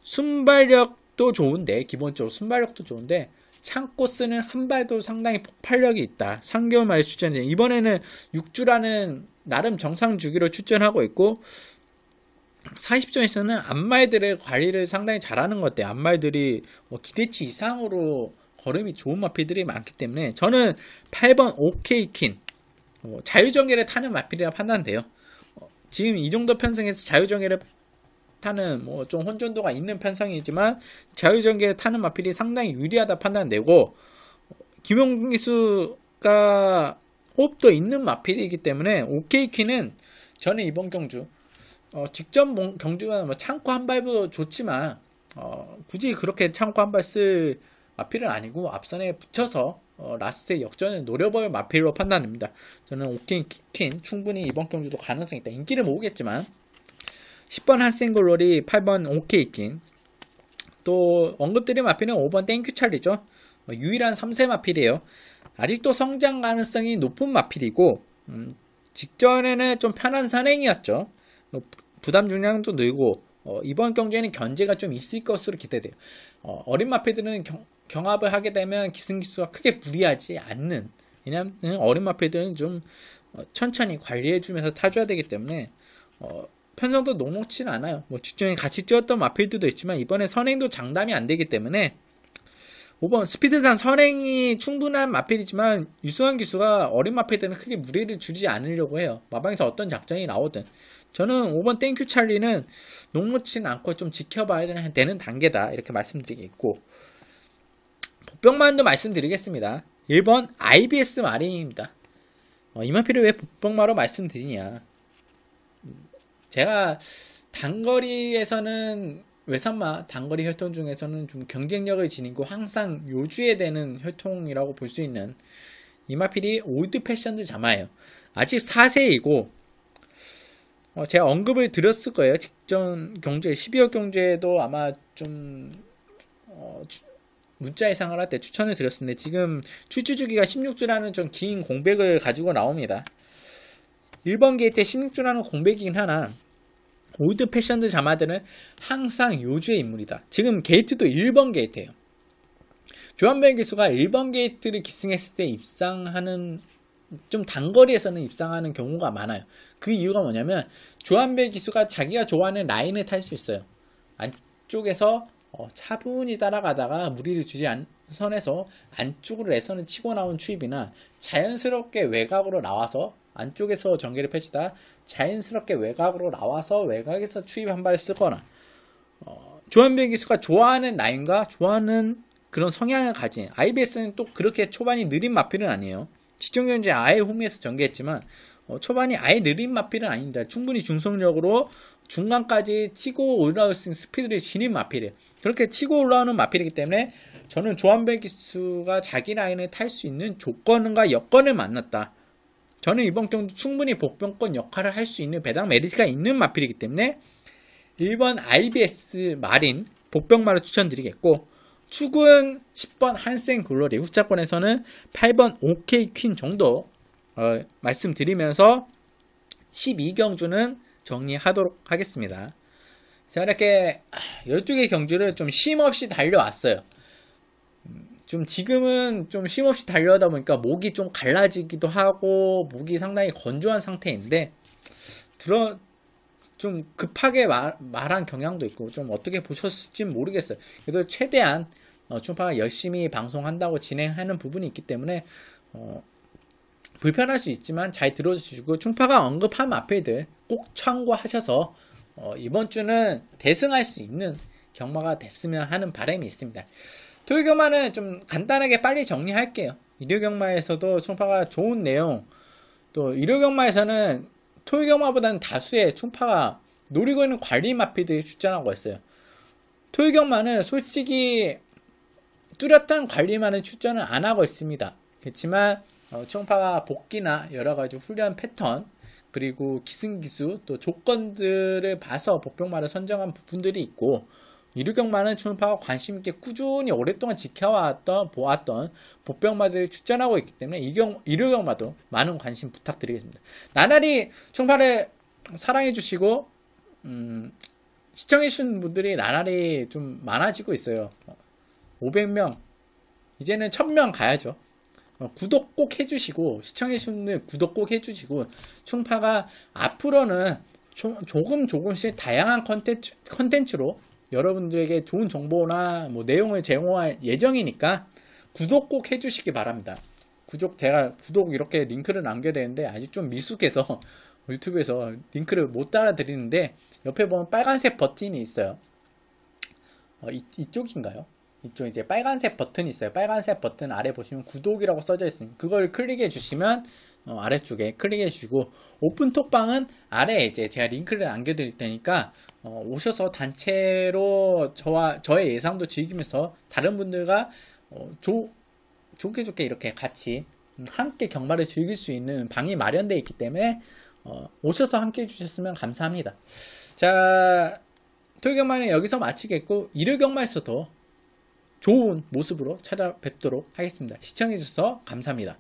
순발력도 좋은데 기본적으로 순발력도 좋은데 참고 쓰는 한 발도 상당히 폭발력이 있다. 3개월 만에 출전해 이번에는 6주라는 나름 정상 주기로 출전하고 있고 40전에서는 앞말들의 관리를 상당히 잘하는 것 같아요. 앞말들이 기대치 이상으로 걸음이 좋은 마필들이 많기 때문에 저는 8번 OK 퀸 자유전개를 타는 마필이라 판단돼요. 지금 이 정도 편성에서 자유전개를 타는 뭐 좀 혼전도가 있는 편성이지만 자유전개를 타는 마필이 상당히 유리하다 판단되고 김용기수가 호흡도 있는 마필이기 때문에 OK 퀸은 저는 이번 경주 직전 경주가 뭐 창고 한 발도 좋지만 굳이 그렇게 창고 한 발 쓸 마필은 아니고 앞선에 붙여서 라스트 역전을 노려볼 마필로 판단됩니다. 저는 OK 퀸 충분히 이번 경주도 가능성이 있다. 인기를 모으겠지만 10번 한센글로리 8번 OK 퀸 또 언급드린 마필은 5번 땡큐 찰리죠. 유일한 3세 마필이에요. 아직도 성장 가능성이 높은 마필이고 직전에는 좀 편한 선행이었죠. 부담 중량도 늘고 이번 경주에는 견제가 좀 있을 것으로 기대돼요. 어린 마필들은 경합을 하게 되면 기승기수가 크게 무리하지 않는 왜냐하면 어린 마필들은 좀 천천히 관리해주면서 타줘야 되기 때문에 편성도 녹록치는 않아요. 뭐 직전에 같이 뛰었던 마필들도 있지만 이번에 선행도 장담이 안 되기 때문에 5번 스피드산 선행이 충분한 마필이지만 유승환 기수가 어린 마필들은 크게 무리를 주지 않으려고 해요. 마방에서 어떤 작전이 나오든 저는 5번 땡큐 찰리는 녹록치는 않고 좀 지켜봐야 되는 단계다 이렇게 말씀드리겠고 복병만도 말씀드리겠습니다. 1번 IBS 마린입니다. 이 마필을 왜 복병마로 말씀드리냐, 제가 단거리에서는 외산마 단거리 혈통 중에서는 좀 경쟁력을 지니고 항상 요주에 되는 혈통이라고 볼 수 있는 이 마필이 올드 패션드 자마예요. 아직 4세이고 제가 언급을 드렸을 거예요. 직전 경주에 12월 경주에도 아마 좀 문자 예상을 할 때 추천을 드렸었는데 지금 출주 주기가 16주라는 좀 긴 공백을 가지고 나옵니다. 1번 게이트에 16주라는 공백이긴 하나 올드 패션드 자마들은 항상 요주의 인물이다. 지금 게이트도 1번 게이트예요. 조한별 기수가 1번 게이트를 기승했을 때 입상하는 좀 단거리에서는 입상하는 경우가 많아요. 그 이유가 뭐냐면 조한별 기수가 자기가 좋아하는 라인을 탈 수 있어요. 안쪽에서 차분히 따라가다가 무리를 주지 않은 선에서 안쪽으로 레선을 치고 나온 추입이나 자연스럽게 외곽으로 나와서 안쪽에서 전개를 펼치다 자연스럽게 외곽으로 나와서 외곽에서 추입 한 발을 쓰거나 조한별 기수가 좋아하는 라인과 좋아하는 그런 성향을 가진 IBS는 또 그렇게 초반이 느린 마필은 아니에요. 직전 경주에 아예 후미에서 전개했지만 초반이 아예 느린 마필은 아닙니다. 충분히 중속력으로 중간까지 치고 올라올 수 있는 스피드를 지닌 마필이에요. 그렇게 치고 올라오는 마필이기 때문에 저는 조한별 기수가 자기 라인을 탈 수 있는 조건과 여건을 만났다. 저는 이번 경주 충분히 복병권 역할을 할 수 있는 배당 메리트가 있는 마필이기 때문에 1번 IBS 마린 복병마를 추천드리겠고 축은 10번 한센 글로리 후차권에서는 8번 OK 퀸 정도 말씀드리면서 12경주는 정리하도록 하겠습니다. 자, 이렇게 12개 경주를 좀 쉼없이 달려왔어요. 좀 지금은 좀 쉼없이 달려다 보니까 목이 좀 갈라지기도 하고 목이 상당히 건조한 상태인데 좀 급하게 말한 경향도 있고 좀 어떻게 보셨을지 모르겠어요. 그래도 최대한 충파가 열심히 방송한다고 진행하는 부분이 있기 때문에 불편할 수 있지만 잘 들어주시고 충파가 언급한 마필들 꼭 참고하셔서 이번 주는 대승할 수 있는 경마가 됐으면 하는 바람이 있습니다. 토요 경마는 좀 간단하게 빨리 정리할게요. 일요 경마에서도 충파가 좋은 내용, 또 일요 경마에서는 토요 경마보다는 다수의 충파가 노리고 있는 관리 마필들이 출전하고 있어요. 토요 경마는 솔직히 뚜렷한 관리만은 출전을 안 하고 있습니다. 그렇지만 충파 복귀나 여러가지 훈련 패턴, 그리고 기승기수 또 조건들을 봐서 복병마를 선정한 부분들이 있고, 이류경마는 충파가 관심있게 꾸준히 오랫동안 지켜왔던 보았던 복병마들을 출전하고 있기 때문에 이류경마도 많은 관심 부탁드리겠습니다. 나날이 충파를 사랑해주시고 시청해주시는 분들이 나날이 좀 많아지고 있어요. 500명 이제는 1000명 가야죠. 구독 꼭 해주시고, 시청해주시는 분들 구독 꼭 해주시고, 충파가 앞으로는 조금씩 다양한 컨텐츠로 여러분들에게 좋은 정보나 뭐 내용을 제공할 예정이니까 구독 꼭 해주시기 바랍니다. 제가 구독 이렇게 링크를 남겨야 되는데 아직 좀 미숙해서 유튜브에서 링크를 못 따라드리는데, 옆에 보면 빨간색 버튼이 있어요. 이쪽인가요? 이쪽 이제 빨간색 버튼이 있어요. 빨간색 버튼 아래 보시면 구독이라고 써져 있으니 그걸 클릭해 주시면 아래쪽에 클릭해 주시고, 오픈톡방은 아래에 이제 제가 링크를 남겨 드릴 테니까 오셔서 단체로 저의 예상도 즐기면서 다른 분들과 좋게 이렇게 같이 함께 경마를 즐길 수 있는 방이 마련되어 있기 때문에 오셔서 함께 해주셨으면 감사합니다. 자, 토요경마는 여기서 마치겠고, 일요경마에서도 좋은 모습으로 찾아뵙도록 하겠습니다. 시청해주셔서 감사합니다.